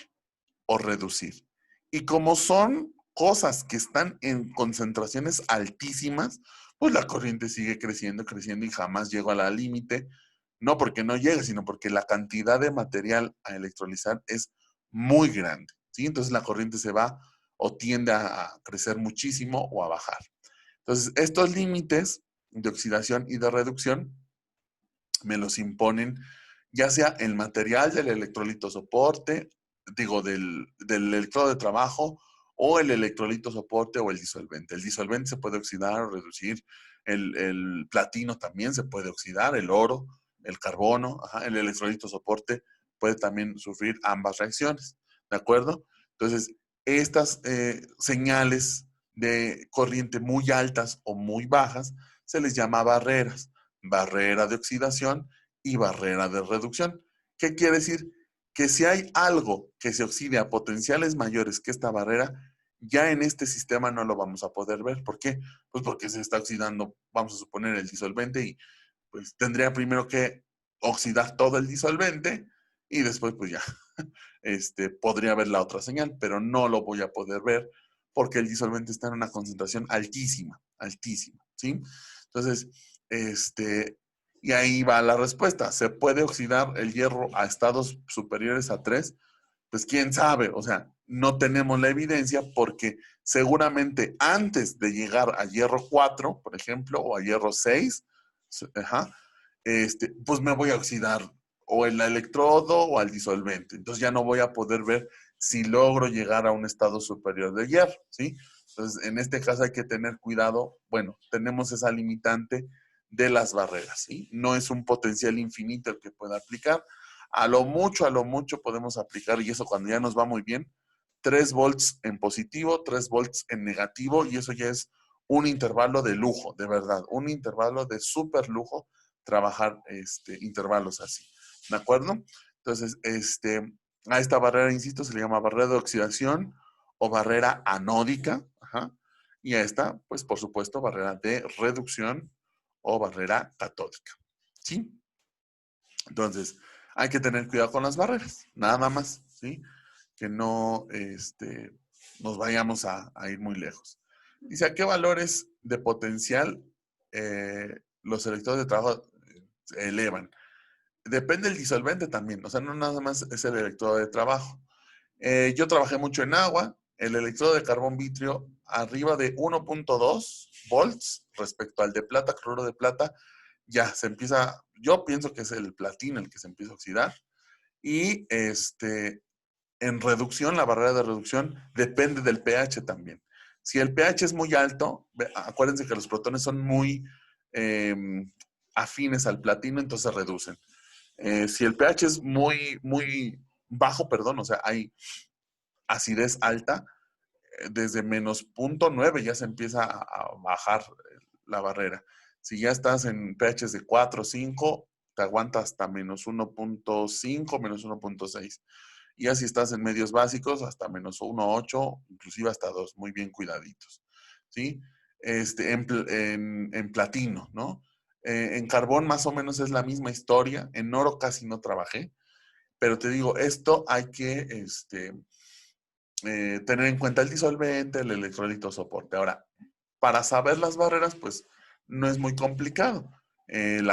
o reducir. Y como son cosas que están en concentraciones altísimas, pues la corriente sigue creciendo, creciendo y jamás llega a la límite. No porque no llegue, sino porque la cantidad de material a electrolizar es muy grande. ¿Sí? Entonces la corriente se va o tiende a crecer muchísimo o a bajar. Entonces, estos límites de oxidación y de reducción me los imponen ya sea el material del electrolito soporte, digo, del electrodo de trabajo, o el electrolito soporte o el disolvente. El disolvente se puede oxidar o reducir, el platino también se puede oxidar, el oro, el carbono, ajá, el electrolito soporte puede también sufrir ambas reacciones, ¿de acuerdo? Entonces, estas señales de corriente muy altas o muy bajas se les llama barreras, barrera de oxidación y barrera de reducción. ¿Qué quiere decir? Que si hay algo que se oxide a potenciales mayores que esta barrera, ya en este sistema no lo vamos a poder ver. ¿Por qué? Pues porque se está oxidando, vamos a suponer, el disolvente y pues tendría primero que oxidar todo el disolvente y después pues ya podría ver la otra señal, pero no lo voy a poder ver porque el disolvente está en una concentración altísima, altísima, ¿sí? Entonces, y ahí va la respuesta. ¿Se puede oxidar el hierro a estados superiores a 3? Pues quién sabe, o sea, no tenemos la evidencia porque seguramente antes de llegar a hierro 4, por ejemplo, o a hierro 6, ajá, pues me voy a oxidar o el electrodo o al disolvente. Entonces ya no voy a poder ver si logro llegar a un estado superior de hierro, ¿sí? Entonces, en este caso hay que tener cuidado. Bueno, tenemos esa limitante de las barreras, ¿sí? No es un potencial infinito el que pueda aplicar. A lo mucho podemos aplicar, y eso cuando ya nos va muy bien, 3 volts en positivo, 3 volts en negativo, y eso ya es un intervalo de lujo, de verdad, un intervalo de súper lujo, trabajar intervalos así, ¿de acuerdo? Entonces, a esta barrera, insisto, se le llama barrera de oxidación o barrera anódica, ajá, y a esta, pues por supuesto, barrera de reducción o barrera catódica, ¿sí? Entonces, hay que tener cuidado con las barreras, nada más, ¿sí? Que no nos vayamos a ir muy lejos. Dice, ¿a qué valores de potencial los electrodos de trabajo elevan? Depende del disolvente también, o sea, no nada más es el electrodo de trabajo. Yo trabajé mucho en agua, el electrodo de carbón vitrio arriba de 1.2 volts respecto al de plata, cloruro de plata, ya se empieza, yo pienso que es el platino el que se empieza a oxidar. Y en reducción, la barrera de reducción depende del pH también. Si el pH es muy alto, acuérdense que los protones son muy eh, afines al platino, entonces se reducen. Si el pH es muy bajo, perdón, o sea, hay acidez alta, desde menos 0.9 ya se empieza a bajar la barrera. Si ya estás en pH de 4 o 5, te aguanta hasta menos 1.5, menos 1.6. Y así estás en medios básicos, hasta menos 1.8, inclusive hasta 2, muy bien cuidaditos. ¿Sí? En platino, ¿no? En carbón más o menos es la misma historia. En oro casi no trabajé. Pero te digo, esto hay que tener en cuenta el disolvente, el electrolito soporte. Ahora, para saber las barreras, pues no es muy complicado. El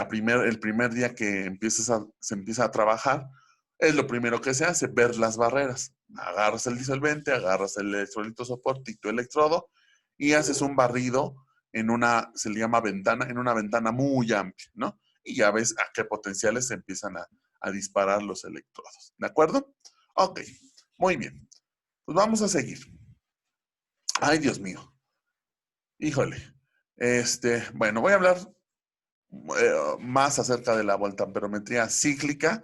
primer día que se empieza a trabajar, es lo primero que se hace, ver las barreras. Agarras el disolvente, agarras el electrolito soporte y tu electrodo y haces un barrido se le llama ventana, en una ventana muy amplia, ¿no? Y ya ves a qué potenciales se empiezan a disparar los electrodos. ¿De acuerdo? Ok, muy bien. Pues vamos a seguir. Ay, Dios mío. Híjole. Bueno, voy a hablar más acerca de la voltamperometría cíclica.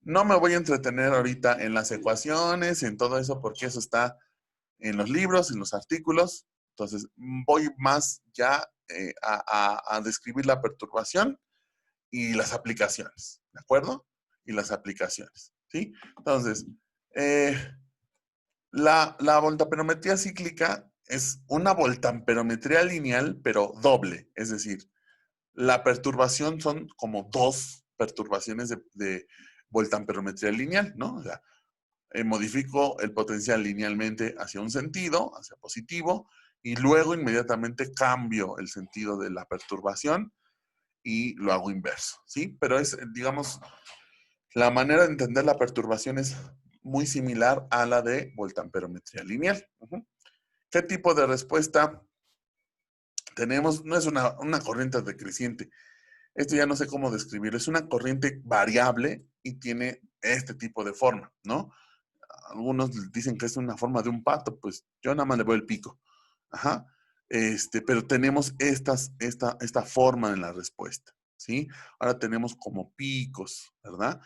No me voy a entretener ahorita en las ecuaciones, en todo eso, porque eso está en los libros, en los artículos. Entonces, voy más ya a describir la perturbación y las aplicaciones, ¿de acuerdo? Y las aplicaciones, ¿sí? Entonces, eh, la voltamperometría cíclica es una voltamperometría lineal, pero doble. Es decir, la perturbación son como dos perturbaciones de voltamperometría lineal, ¿no? O sea, modifico el potencial linealmente hacia un sentido, hacia positivo, y luego inmediatamente cambio el sentido de la perturbación y lo hago inverso, ¿sí? Pero es, digamos, la manera de entender la perturbación es muy similar a la de voltamperometría lineal. ¿Qué tipo de respuesta tenemos? No es una corriente decreciente. Esto ya no sé cómo describirlo. Es una corriente variable y tiene este tipo de forma, ¿no? Algunos dicen que es una forma de un pato, pues yo nada más le veo el pico. Ajá. Pero tenemos esta forma en la respuesta, ¿sí? Ahora tenemos como picos, ¿verdad?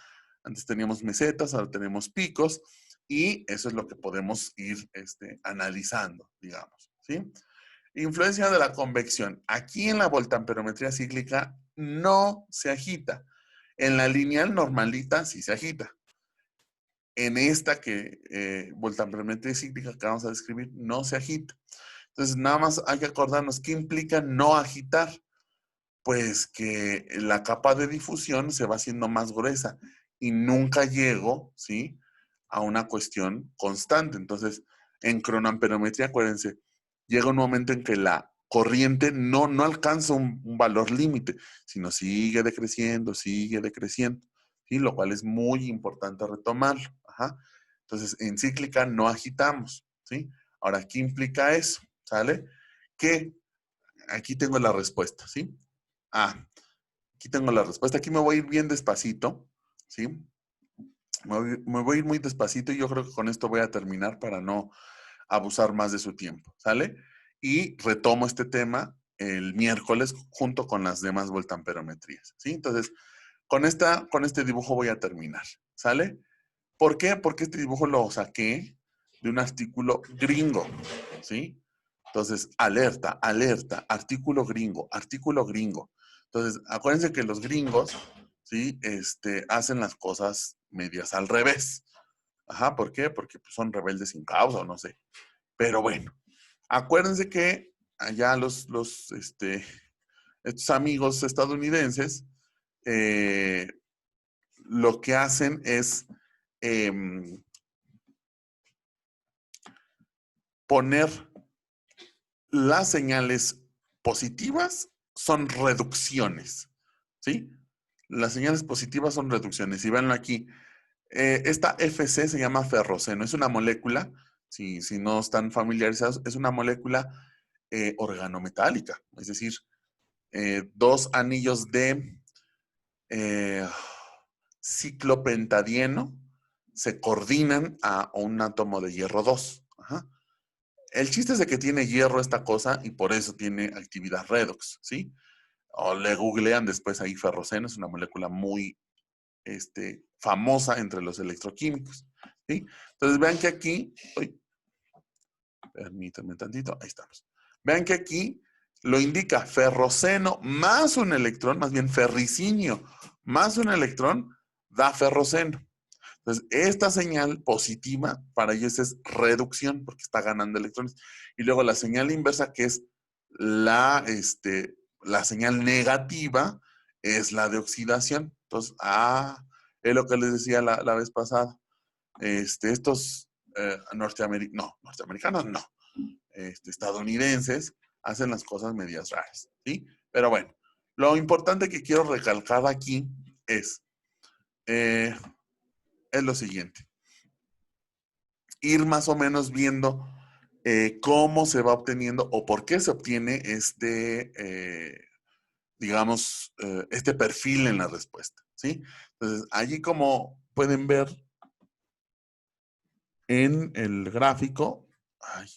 Antes teníamos mesetas, ahora tenemos picos, y eso es lo que podemos ir analizando, digamos, ¿sí? Influencia de la convección. Aquí en la voltamperometría cíclica no se agita. En la lineal normalita sí se agita. En esta voltamperometría cíclica que vamos a describir no se agita. Entonces, nada más hay que acordarnos qué implica no agitar. Pues que la capa de difusión se va haciendo más gruesa y nunca llego, ¿sí? A una cuestión constante. Entonces, en cronoamperometría, acuérdense, llega un momento en que la corriente no alcanza un valor límite, sino sigue decreciendo, ¿sí? Lo cual es muy importante retomarlo. Ajá. Entonces, en cíclica no agitamos, ¿sí? Ahora, ¿qué implica eso? ¿Sale? Que aquí tengo la respuesta, ¿sí? Ah, aquí tengo la respuesta. Aquí me voy a ir bien despacito, ¿sí? Me voy a ir muy despacito y yo creo que con esto voy a terminar para no abusar más de su tiempo, ¿sale? Y retomo este tema el miércoles junto con las demás voltamperometrías, ¿sí? Entonces, con este dibujo voy a terminar, ¿sale? ¿Por qué? Porque este dibujo lo saqué de un artículo gringo, ¿sí? Entonces, alerta, alerta, artículo gringo, artículo gringo. Entonces, acuérdense que los gringos, ¿sí? Hacen las cosas medias al revés. Ajá, ¿por qué? Porque pues, son rebeldes sin causa, o no sé. Pero bueno, acuérdense que allá estos amigos estadounidenses eh, lo que hacen es em, poner las señales positivas son reducciones, ¿sí? Las señales positivas son reducciones. Y véanlo aquí. Esta FC se llama ferroceno. Es una molécula, si no están familiarizados, es una molécula organometálica. Es decir, dos anillos de eh, ciclopentadieno se coordinan a un átomo de hierro 2. Ajá. El chiste es de que tiene hierro esta cosa y por eso tiene actividad redox, ¿sí? O le googlean después ahí ferroceno, es una molécula muy famosa entre los electroquímicos, ¿sí? Entonces vean que aquí, uy, permítanme tantito, ahí estamos. Vean que aquí lo indica ferroceno más un electrón, más bien ferricinio más un electrón, da ferroceno. Entonces, esta señal positiva para ellos es reducción, porque está ganando electrones. Y luego la señal inversa, que es la señal negativa, es la de oxidación. Entonces, es lo que les decía la vez pasada. Estos norteamericanos no, estadounidenses hacen las cosas medias raras, ¿sí? Pero bueno, lo importante que quiero recalcar aquí es, eh, es lo siguiente. Ir más o menos viendo cómo se va obteniendo o por qué se obtiene este perfil en la respuesta, ¿sí? Entonces, allí como pueden ver en el gráfico, ay,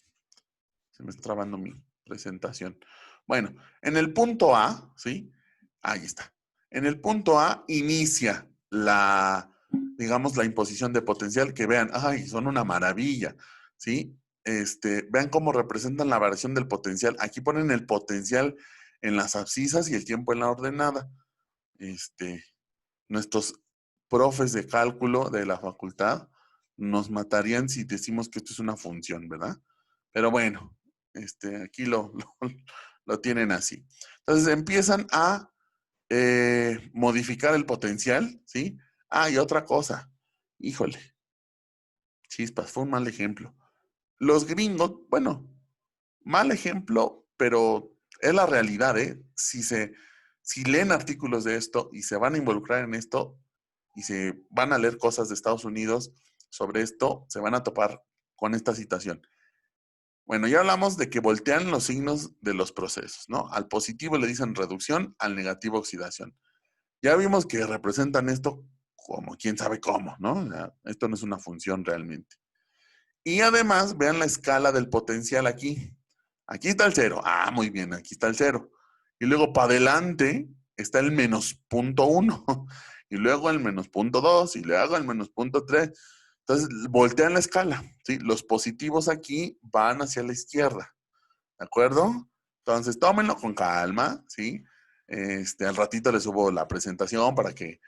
se me está trabando mi presentación. Bueno, en el punto A, ¿sí? Ahí está. En el punto A inicia digamos, la imposición de potencial, que vean, ay, son una maravilla, ¿sí? Vean cómo representan la variación del potencial. Aquí ponen el potencial en las abscisas y el tiempo en la ordenada. Nuestros profes de cálculo de la facultad nos matarían si decimos que esto es una función, ¿verdad? Pero bueno, aquí lo tienen así. Entonces empiezan a modificar el potencial, ¿sí? Y otra cosa, híjole, chispas, fue un mal ejemplo. Los gringos, bueno, mal ejemplo, pero es la realidad, ¿eh? Si leen artículos de esto y se van a involucrar en esto y se van a leer cosas de Estados Unidos sobre esto, se van a topar con esta situación. Bueno, ya hablamos de que voltean los signos de los procesos, ¿no? Al positivo le dicen reducción, al negativo oxidación. Ya vimos que representan esto como quién sabe cómo, ¿no? O sea, esto no es una función realmente. Y además, vean la escala del potencial aquí. Aquí está el cero. Muy bien, aquí está el cero. Y luego para adelante está el menos punto uno. Y luego el menos punto dos. Y luego el menos punto tres. Entonces, voltean la escala. ¿Sí? Los positivos aquí van hacia la izquierda. ¿De acuerdo? Entonces, tómenlo con calma, ¿sí? Al ratito les subo la presentación para que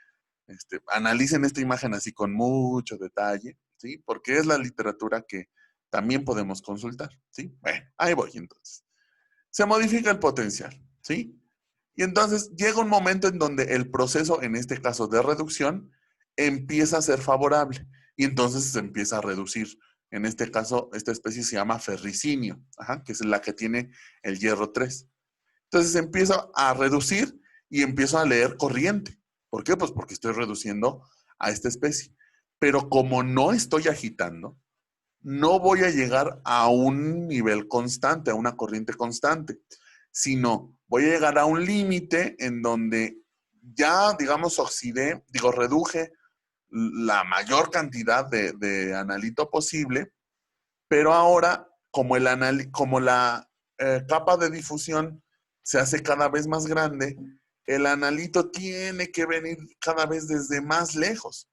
analicen esta imagen así con mucho detalle, ¿sí? Porque es la literatura que también podemos consultar, ¿sí? Bueno, ahí voy entonces. Se modifica el potencial, ¿sí? Y entonces llega un momento en donde el proceso, en este caso de reducción, empieza a ser favorable y entonces se empieza a reducir. En este caso, esta especie se llama ferricinio, que es la que tiene el hierro 3. Entonces empiezo a reducir y empiezo a leer corriente. ¿Por qué? Pues porque estoy reduciendo a esta especie. pero como no estoy agitando, no voy a llegar a un nivel constante, a una corriente constante, sino voy a llegar a un límite en donde ya, digamos, reduje la mayor cantidad de analito posible, pero ahora, como la capa de difusión se hace cada vez más grande, el analito tiene que venir cada vez desde más lejos.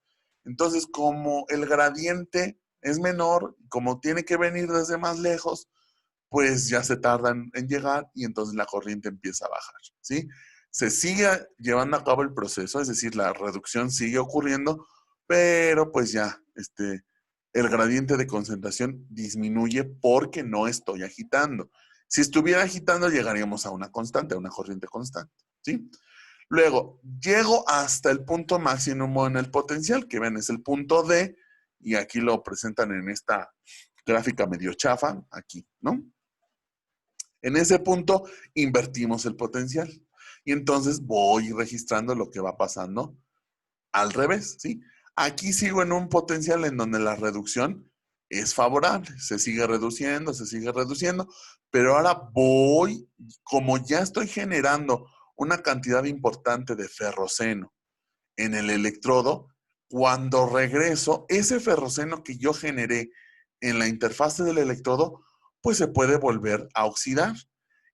Entonces, como el gradiente es menor, como tiene que venir desde más lejos, pues ya se tardan en llegar y entonces la corriente empieza a bajar, ¿sí? Se sigue llevando a cabo el proceso, es decir, la reducción sigue ocurriendo, pero pues ya, el gradiente de concentración disminuye porque no estoy agitando. Si estuviera agitando, llegaríamos a una constante, a una corriente constante, ¿sí? Luego, llego hasta el punto máximo en el potencial, que ven, es el punto D, y aquí lo presentan en esta gráfica medio chafa, aquí, ¿no? En ese punto invertimos el potencial. Y entonces voy registrando lo que va pasando al revés, ¿sí? Aquí sigo en un potencial en donde la reducción es favorable. Se sigue reduciendo, pero ahora voy, como ya estoy generando una cantidad importante de ferroceno en el electrodo, cuando regreso, ese ferroceno que yo generé en la interfase del electrodo, pues se puede volver a oxidar.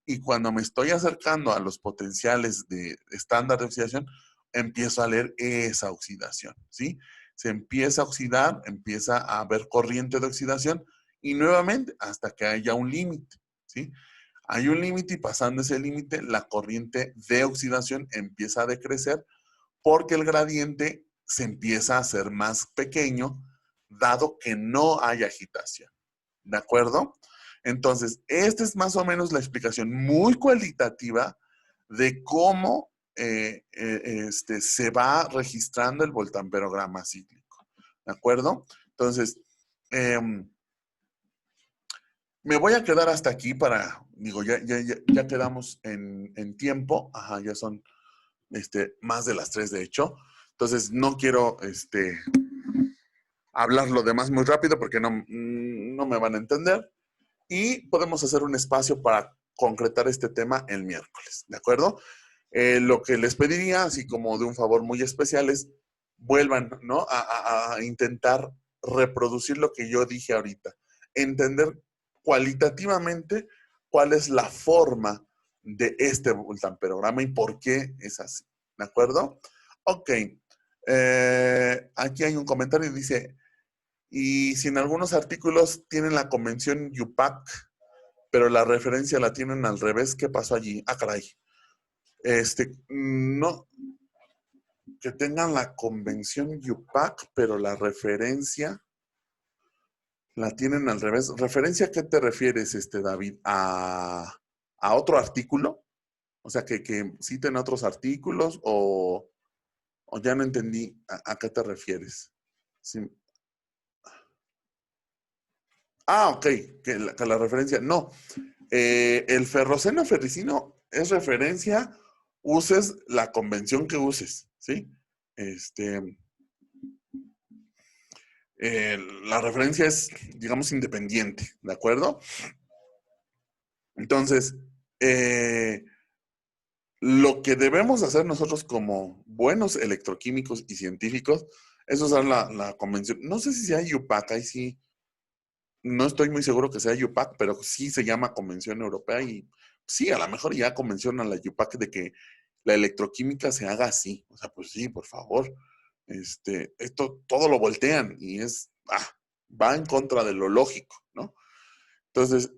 Y cuando me estoy acercando a los potenciales de estándar de oxidación, empiezo a leer esa oxidación, ¿sí? Se empieza a oxidar, empieza a haber corriente de oxidación y nuevamente hasta que haya un límite, ¿sí? Hay un límite y pasando ese límite, la corriente de oxidación empieza a decrecer porque el gradiente se empieza a hacer más pequeño, dado que no hay agitación. ¿De acuerdo? Entonces, esta es más o menos la explicación muy cualitativa de cómo se va registrando el voltamperograma cíclico. ¿De acuerdo? Entonces, eh, me voy a quedar hasta aquí ya quedamos en tiempo. Ajá, ya son más de las 3 de hecho. Entonces, no quiero hablar lo demás muy rápido porque no me van a entender. Y podemos hacer un espacio para concretar este tema el miércoles, ¿de acuerdo? Lo que les pediría, así como de un favor muy especial, es vuelvan, ¿no? A intentar reproducir lo que yo dije ahorita. Entender cualitativamente cuál es la forma de este voltamperograma y por qué es así, ¿de acuerdo? Ok. Aquí hay un comentario y dice, y si en algunos artículos tienen la convención UPAC, pero la referencia la tienen al revés, ¿qué pasó allí? Ah, caray. No, que tengan la convención UPAC, pero la referencia la tienen al revés. ¿Referencia a qué te refieres, David? ¿A otro artículo? O sea, que citen otros artículos o ya no entendí a qué te refieres. Sí. Ah, ok, que la referencia. No, el ferroceno ferricino es referencia, uses la convención que uses, ¿sí? Este, la referencia es, digamos, independiente, ¿de acuerdo? Entonces, lo que debemos hacer nosotros como buenos electroquímicos y científicos es usar la convención. No sé si sea IUPAC, ahí sí, no estoy muy seguro que sea IUPAC, pero sí se llama Convención Europea y sí, a lo mejor ya convenciona la IUPAC de que la electroquímica se haga así. O sea, pues sí, por favor. Esto todo lo voltean y va en contra de lo lógico, ¿no? Entonces,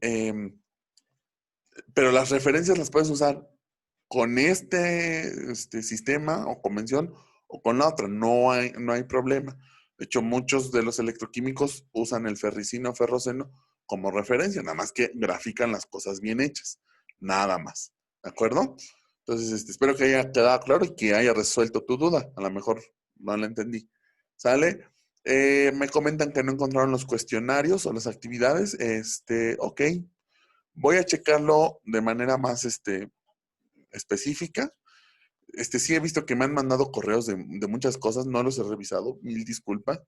pero las referencias las puedes usar con este sistema o convención o con la otra, no hay problema. De hecho, muchos de los electroquímicos usan el ferricino o ferroceno como referencia, nada más que grafican las cosas bien hechas, nada más. ¿De acuerdo? Entonces, espero que haya quedado claro y que haya resuelto tu duda. A lo mejor no la entendí. ¿Sale? Me comentan que no encontraron los cuestionarios o las actividades. Ok. Voy a checarlo de manera más específica. Sí he visto que me han mandado correos de muchas cosas, no los he revisado, mil disculpas.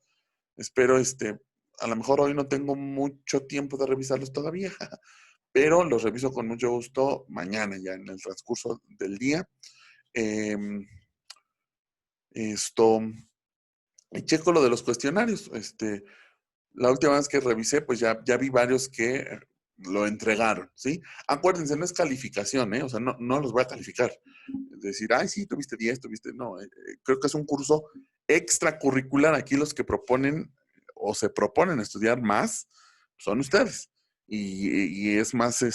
Espero, a lo mejor hoy no tengo mucho tiempo de revisarlos todavía, pero los reviso con mucho gusto mañana ya en el transcurso del día. Em, esto, y checo lo de los cuestionarios. La última vez que revisé, pues ya vi varios que lo entregaron, ¿sí? Acuérdense, no es calificación, ¿eh? O sea, no los voy a calificar. Es decir, ay, sí, tuviste 10, tuviste... No, creo que es un curso extracurricular. Aquí los que proponen o se proponen estudiar más son ustedes. Y es más,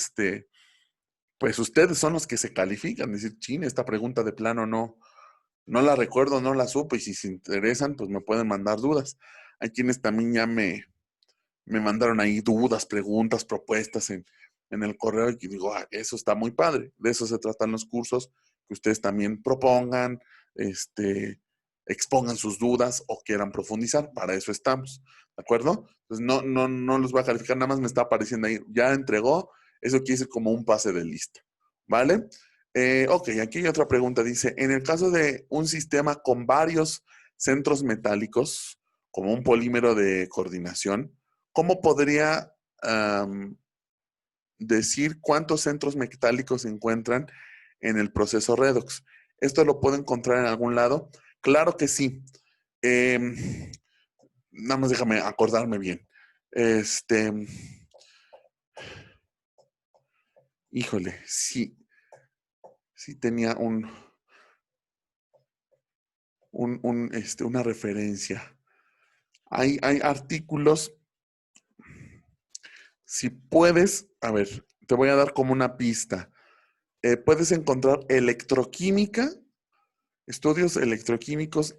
pues ustedes son los que se califican. Decir, chin, esta pregunta de plano no la recuerdo, no la supe. Y si se interesan, pues me pueden mandar dudas. Hay quienes también ya me mandaron ahí dudas, preguntas, propuestas en el correo y digo, eso está muy padre. De eso se tratan los cursos, que ustedes también propongan, expongan sus dudas o quieran profundizar. Para eso estamos, ¿de acuerdo? Entonces no los voy a calificar, nada más me está apareciendo ahí, ya entregó, eso quiere decir como un pase de lista, ¿vale? Ok, aquí hay otra pregunta, dice, en el caso de un sistema con varios centros metálicos, como un polímero de coordinación, ¿cómo podría decir cuántos centros metálicos se encuentran en el proceso redox? ¿Esto lo puedo encontrar en algún lado? Claro que sí. Nada más déjame acordarme bien. Híjole, sí tenía una referencia. Hay artículos. Si puedes, a ver, te voy a dar como una pista. Puedes encontrar electroquímica, estudios electroquímicos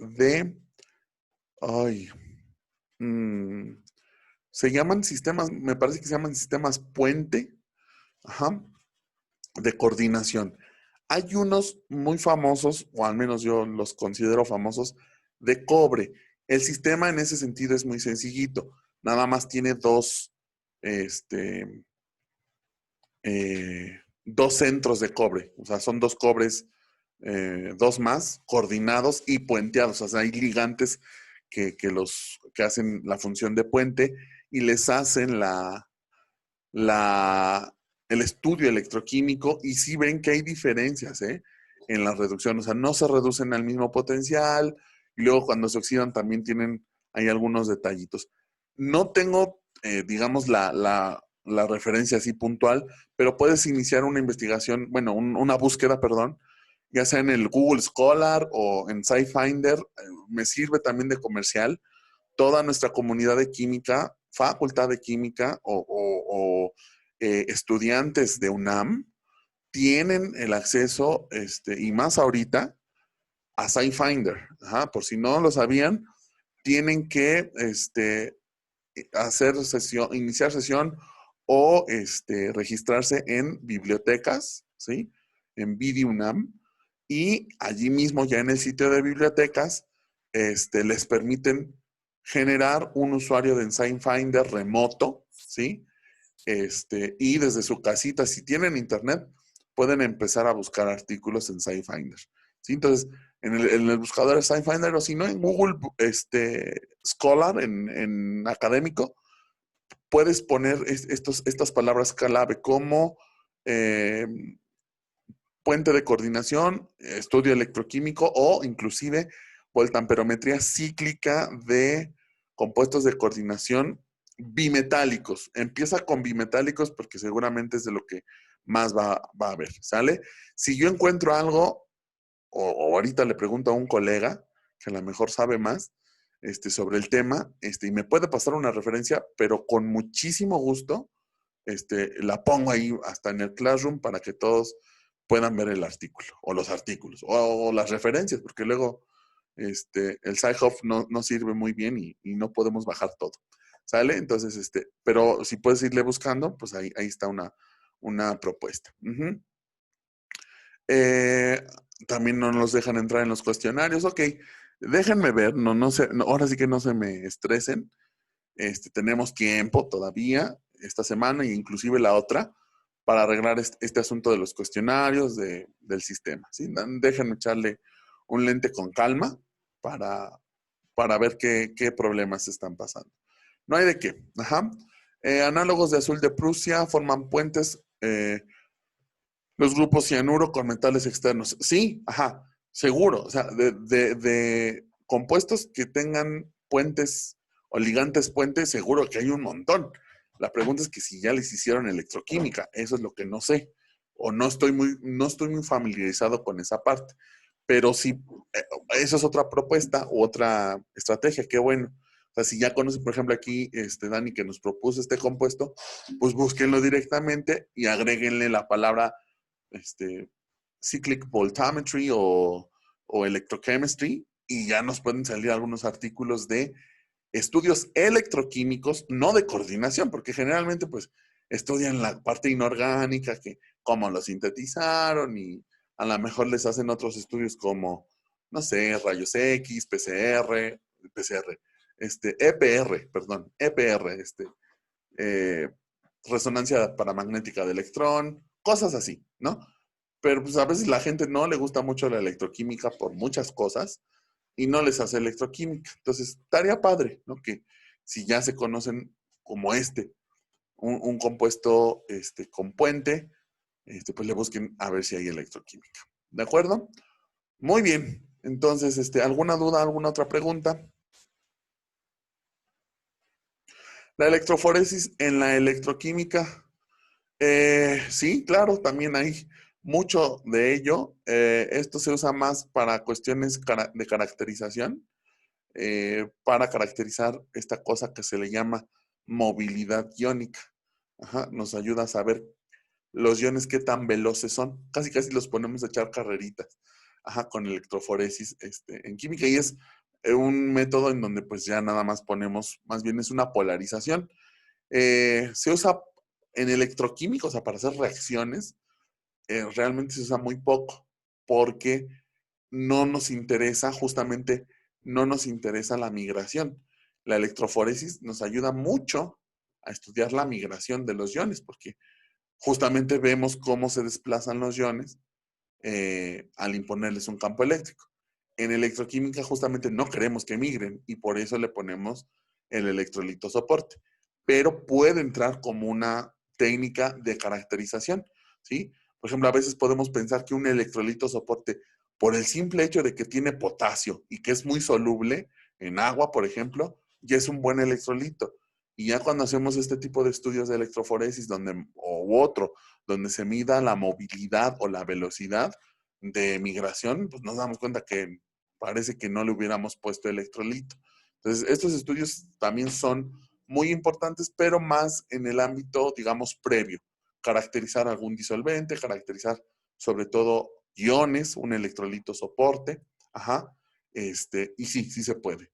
ay, mm, se llaman sistemas, me parece que se llaman sistemas puente, ajá, de coordinación. Hay unos muy famosos, o al menos yo los considero famosos, de cobre. El sistema en ese sentido es muy sencillito. Nada más tiene este, dos centros de cobre. O sea, son dos cobres, dos más, coordinados y puenteados. O sea, hay ligantes que hacen la función de puente y les hacen el estudio electroquímico y sí ven que hay diferencias, en la reducción. O sea, no se reducen al mismo potencial y luego cuando se oxidan también hay algunos detallitos. No tengo, digamos, la referencia así puntual, pero puedes iniciar una investigación, bueno, una búsqueda, perdón, ya sea en el Google Scholar o en SciFinder. Me sirve también de comercial. Toda nuestra comunidad de química, facultad de química o estudiantes de UNAM tienen el acceso, y más ahorita, a SciFinder. Ajá, por si no lo sabían, tienen que hacer sesión, iniciar sesión o registrarse en bibliotecas, ¿sí? En BidiUNAM. Y allí mismo, ya en el sitio de bibliotecas, les permiten generar un usuario de SciFinder remoto, ¿sí? Y desde su casita, si tienen internet, pueden empezar a buscar artículos en SciFinder. ¿Sí? Entonces, en el buscador de SciFinder o si no, en Google Scholar, en académico, puedes poner estas palabras clave como eh, puente de coordinación, estudio electroquímico o inclusive voltamperometría cíclica de compuestos de coordinación bimetálicos. Empieza con bimetálicos porque seguramente es de lo que más va a haber, ¿sale? Si yo encuentro algo, o ahorita le pregunto a un colega que a lo mejor sabe más sobre el tema, y me puede pasar una referencia, pero con muchísimo gusto, la pongo ahí hasta en el Classroom para que todos puedan ver el artículo, o los artículos, o las referencias, porque luego el Sci-Hub no sirve muy bien y no podemos bajar todo. ¿Sale? Entonces, pero si puedes irle buscando, pues ahí está una propuesta. Eh, también no nos dejan entrar en los cuestionarios. Ok, déjenme ver, no sé, ahora sí que no se me estresen. Tenemos tiempo todavía esta semana e inclusive la otra para arreglar este asunto de los cuestionarios del sistema. ¿Sí? Déjenme echarle un lente con calma para para ver qué problemas están pasando. No hay de qué. Ajá. Análogos de azul de Prusia forman puentes, los grupos cianuro con metales externos. Sí, ajá, seguro. O sea, de compuestos que tengan puentes o ligantes puentes, seguro que hay un montón. La pregunta es que si ya les hicieron electroquímica, eso es lo que no sé. O no estoy muy familiarizado con esa parte. Pero sí, esa es otra propuesta, otra estrategia, qué bueno. O sea, si ya conocen, por ejemplo, aquí Dani que nos propuso este compuesto, pues búsquenlo directamente y agréguenle la palabra cyclic voltammetry o electrochemistry y ya nos pueden salir algunos artículos de estudios electroquímicos, no de coordinación, porque generalmente pues estudian la parte inorgánica, que cómo lo sintetizaron y a lo mejor les hacen otros estudios como, no sé, rayos X, EPR, perdón, EPR, eh, resonancia paramagnética de electrón, cosas así, ¿no? Pero pues a veces la gente no le gusta mucho la electroquímica por muchas cosas y no les hace electroquímica. Entonces, estaría padre, ¿no? Que si ya se conocen como un compuesto con puente, pues le busquen a ver si hay electroquímica. ¿De acuerdo? Muy bien. Entonces, ¿alguna duda, alguna otra pregunta? La electroforesis en la electroquímica. Sí, claro, también hay mucho de ello. Esto se usa más para cuestiones de caracterización, para caracterizar esta cosa que se le llama movilidad iónica. Ajá, nos ayuda a saber los iones qué tan veloces son. Casi casi los ponemos a echar carreritas. Ajá, con electroforesis en química. Y es un método en donde pues ya nada más ponemos, más bien es una polarización. Se usa en electroquímica, o sea, para hacer reacciones, realmente se usa muy poco, porque no nos interesa, justamente, no nos interesa la migración. La electroforesis nos ayuda mucho a estudiar la migración de los iones, porque justamente vemos cómo se desplazan los iones al imponerles un campo eléctrico. En electroquímica justamente no queremos que migren y por eso le ponemos el electrolito soporte, pero puede entrar como una técnica de caracterización, ¿sí? Por ejemplo, a veces podemos pensar que un electrolito soporte, por el simple hecho de que tiene potasio y que es muy soluble en agua, por ejemplo, ya es un buen electrolito. Y ya cuando hacemos este tipo de estudios de electroforesis o otro, donde se mida la movilidad o la velocidad de migración, pues nos damos cuenta que parece que no le hubiéramos puesto electrolito. Entonces, estos estudios también son muy importantes, pero más en el ámbito, digamos, previo. Caracterizar algún disolvente, caracterizar sobre todo iones, un electrolito soporte, ajá, y sí, sí se puede.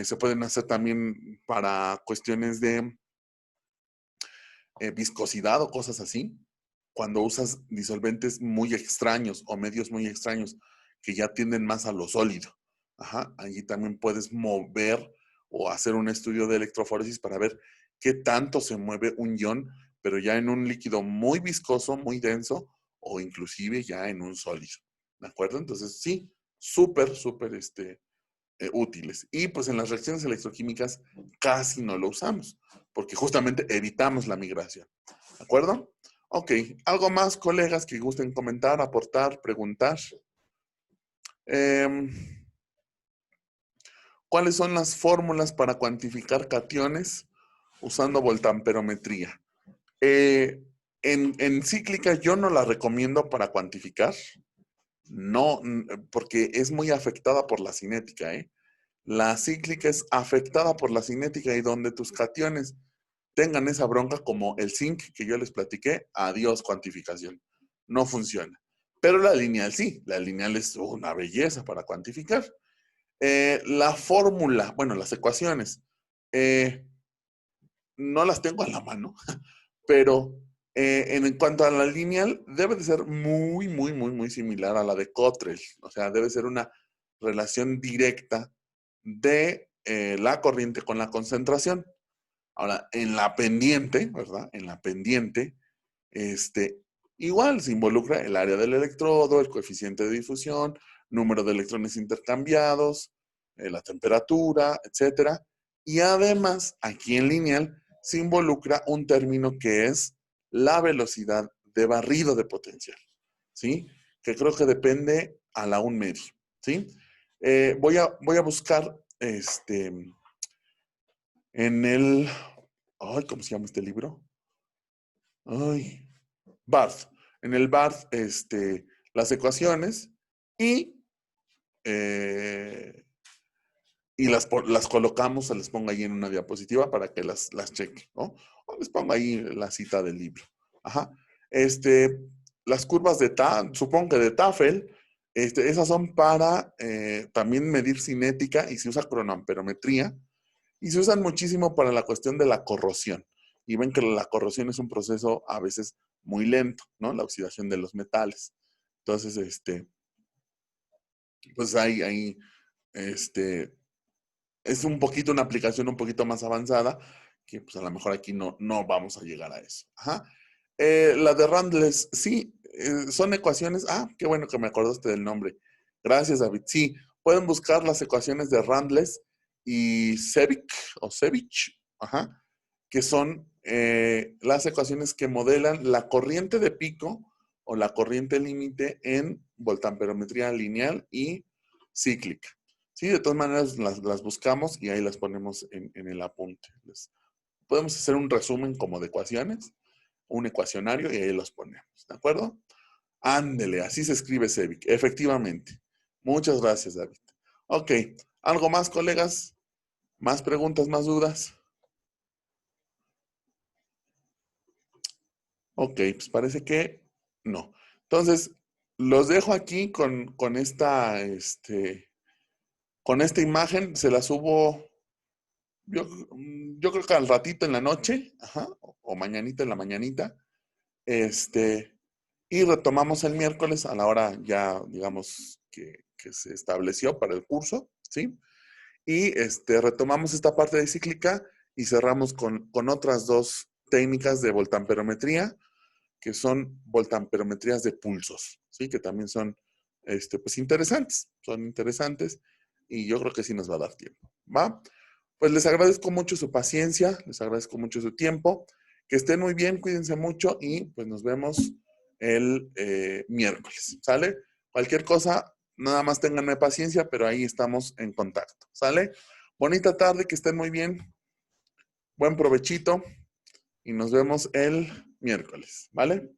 Se pueden hacer también para cuestiones de viscosidad o cosas así, cuando usas disolventes muy extraños o medios muy extraños que ya tienden más a lo sólido. Ajá, allí también puedes mover o hacer un estudio de electroforesis para ver qué tanto se mueve un ion, pero ya en un líquido muy viscoso, muy denso o inclusive ya en un sólido. ¿De acuerdo? Entonces, sí, súper, útiles. Y pues en las reacciones electroquímicas casi no lo usamos, porque justamente evitamos la migración. ¿De acuerdo? Ok, ¿algo más, colegas, que gusten comentar, aportar, preguntar? Eh, ¿Cuáles son las fórmulas para cuantificar cationes usando voltamperometría? Eh, en cíclica yo no la recomiendo para cuantificar, no, porque es muy afectada por la cinética, ¿eh? La cíclica es afectada por la cinética y donde tus cationes tengan esa bronca como el zinc que yo les platiqué, adiós cuantificación. No funciona. Pero la lineal sí, la lineal es una belleza para cuantificar. La fórmula, bueno, las ecuaciones, eh, no las tengo a la mano, pero en cuanto a la lineal, debe de ser muy similar a la de Cottrell. O sea, debe ser una relación directa de la corriente con la concentración. Ahora, en la pendiente, ¿verdad? En la pendiente, igual se involucra el área del electrodo, el coeficiente de difusión, número de electrones intercambiados, la temperatura, etcétera. Y además, aquí en lineal, se involucra un término que es la velocidad de barrido de potencial, ¿sí? Que creo que depende a la 1 medio, ¿sí? Voy a buscar en el... Ay, ¿cómo se llama este libro? Ay, BART. En el BART, las ecuaciones y, eh, y las colocamos, se les pongo ahí en una diapositiva para que las cheque, ¿no? O les pongo ahí la cita del libro. Ajá. Las curvas de supongo que de Tafel, esas son para también medir cinética y se usa cronoamperometría y se usan muchísimo para la cuestión de la corrosión. Y ven que la corrosión es un proceso a veces muy lento, ¿no? La oxidación de los metales. Entonces, pues ahí, es un poquito una aplicación un poquito más avanzada, que pues a lo mejor aquí no vamos a llegar a eso. Ajá. La de Randles, sí, son ecuaciones. Ah, qué bueno que me acordaste del nombre. Gracias, David. Sí, pueden buscar las ecuaciones de Randles y Sevich, ajá, que son las ecuaciones que modelan la corriente de pico o la corriente límite en voltamperometría lineal y cíclica. Sí, de todas maneras las buscamos y ahí las ponemos en el apunte. Podemos hacer un resumen como de ecuaciones, un ecuacionario y ahí los ponemos. ¿De acuerdo? Ándele, así se escribe CEVIC, efectivamente. Muchas gracias, David. Ok, ¿algo más, colegas? ¿Más preguntas, más dudas? Ok, pues parece que no. Entonces, los dejo aquí con esta imagen. Se la subo, yo creo que al ratito en la noche, ajá, o mañanita en la mañanita. Y retomamos el miércoles a la hora ya, digamos, que se estableció para el curso, ¿sí? Y retomamos esta parte de cíclica y cerramos con otras dos técnicas de voltamperometría, que son voltamperometrías de pulsos, ¿sí? Que también son, pues son interesantes y yo creo que sí nos va a dar tiempo, ¿va? Pues les agradezco mucho su paciencia, les agradezco mucho su tiempo, que estén muy bien, cuídense mucho y pues nos vemos el miércoles, ¿sale? Cualquier cosa, nada más ténganme paciencia, pero ahí estamos en contacto, ¿sale? Bonita tarde, que estén muy bien, buen provechito y nos vemos el miércoles, ¿vale?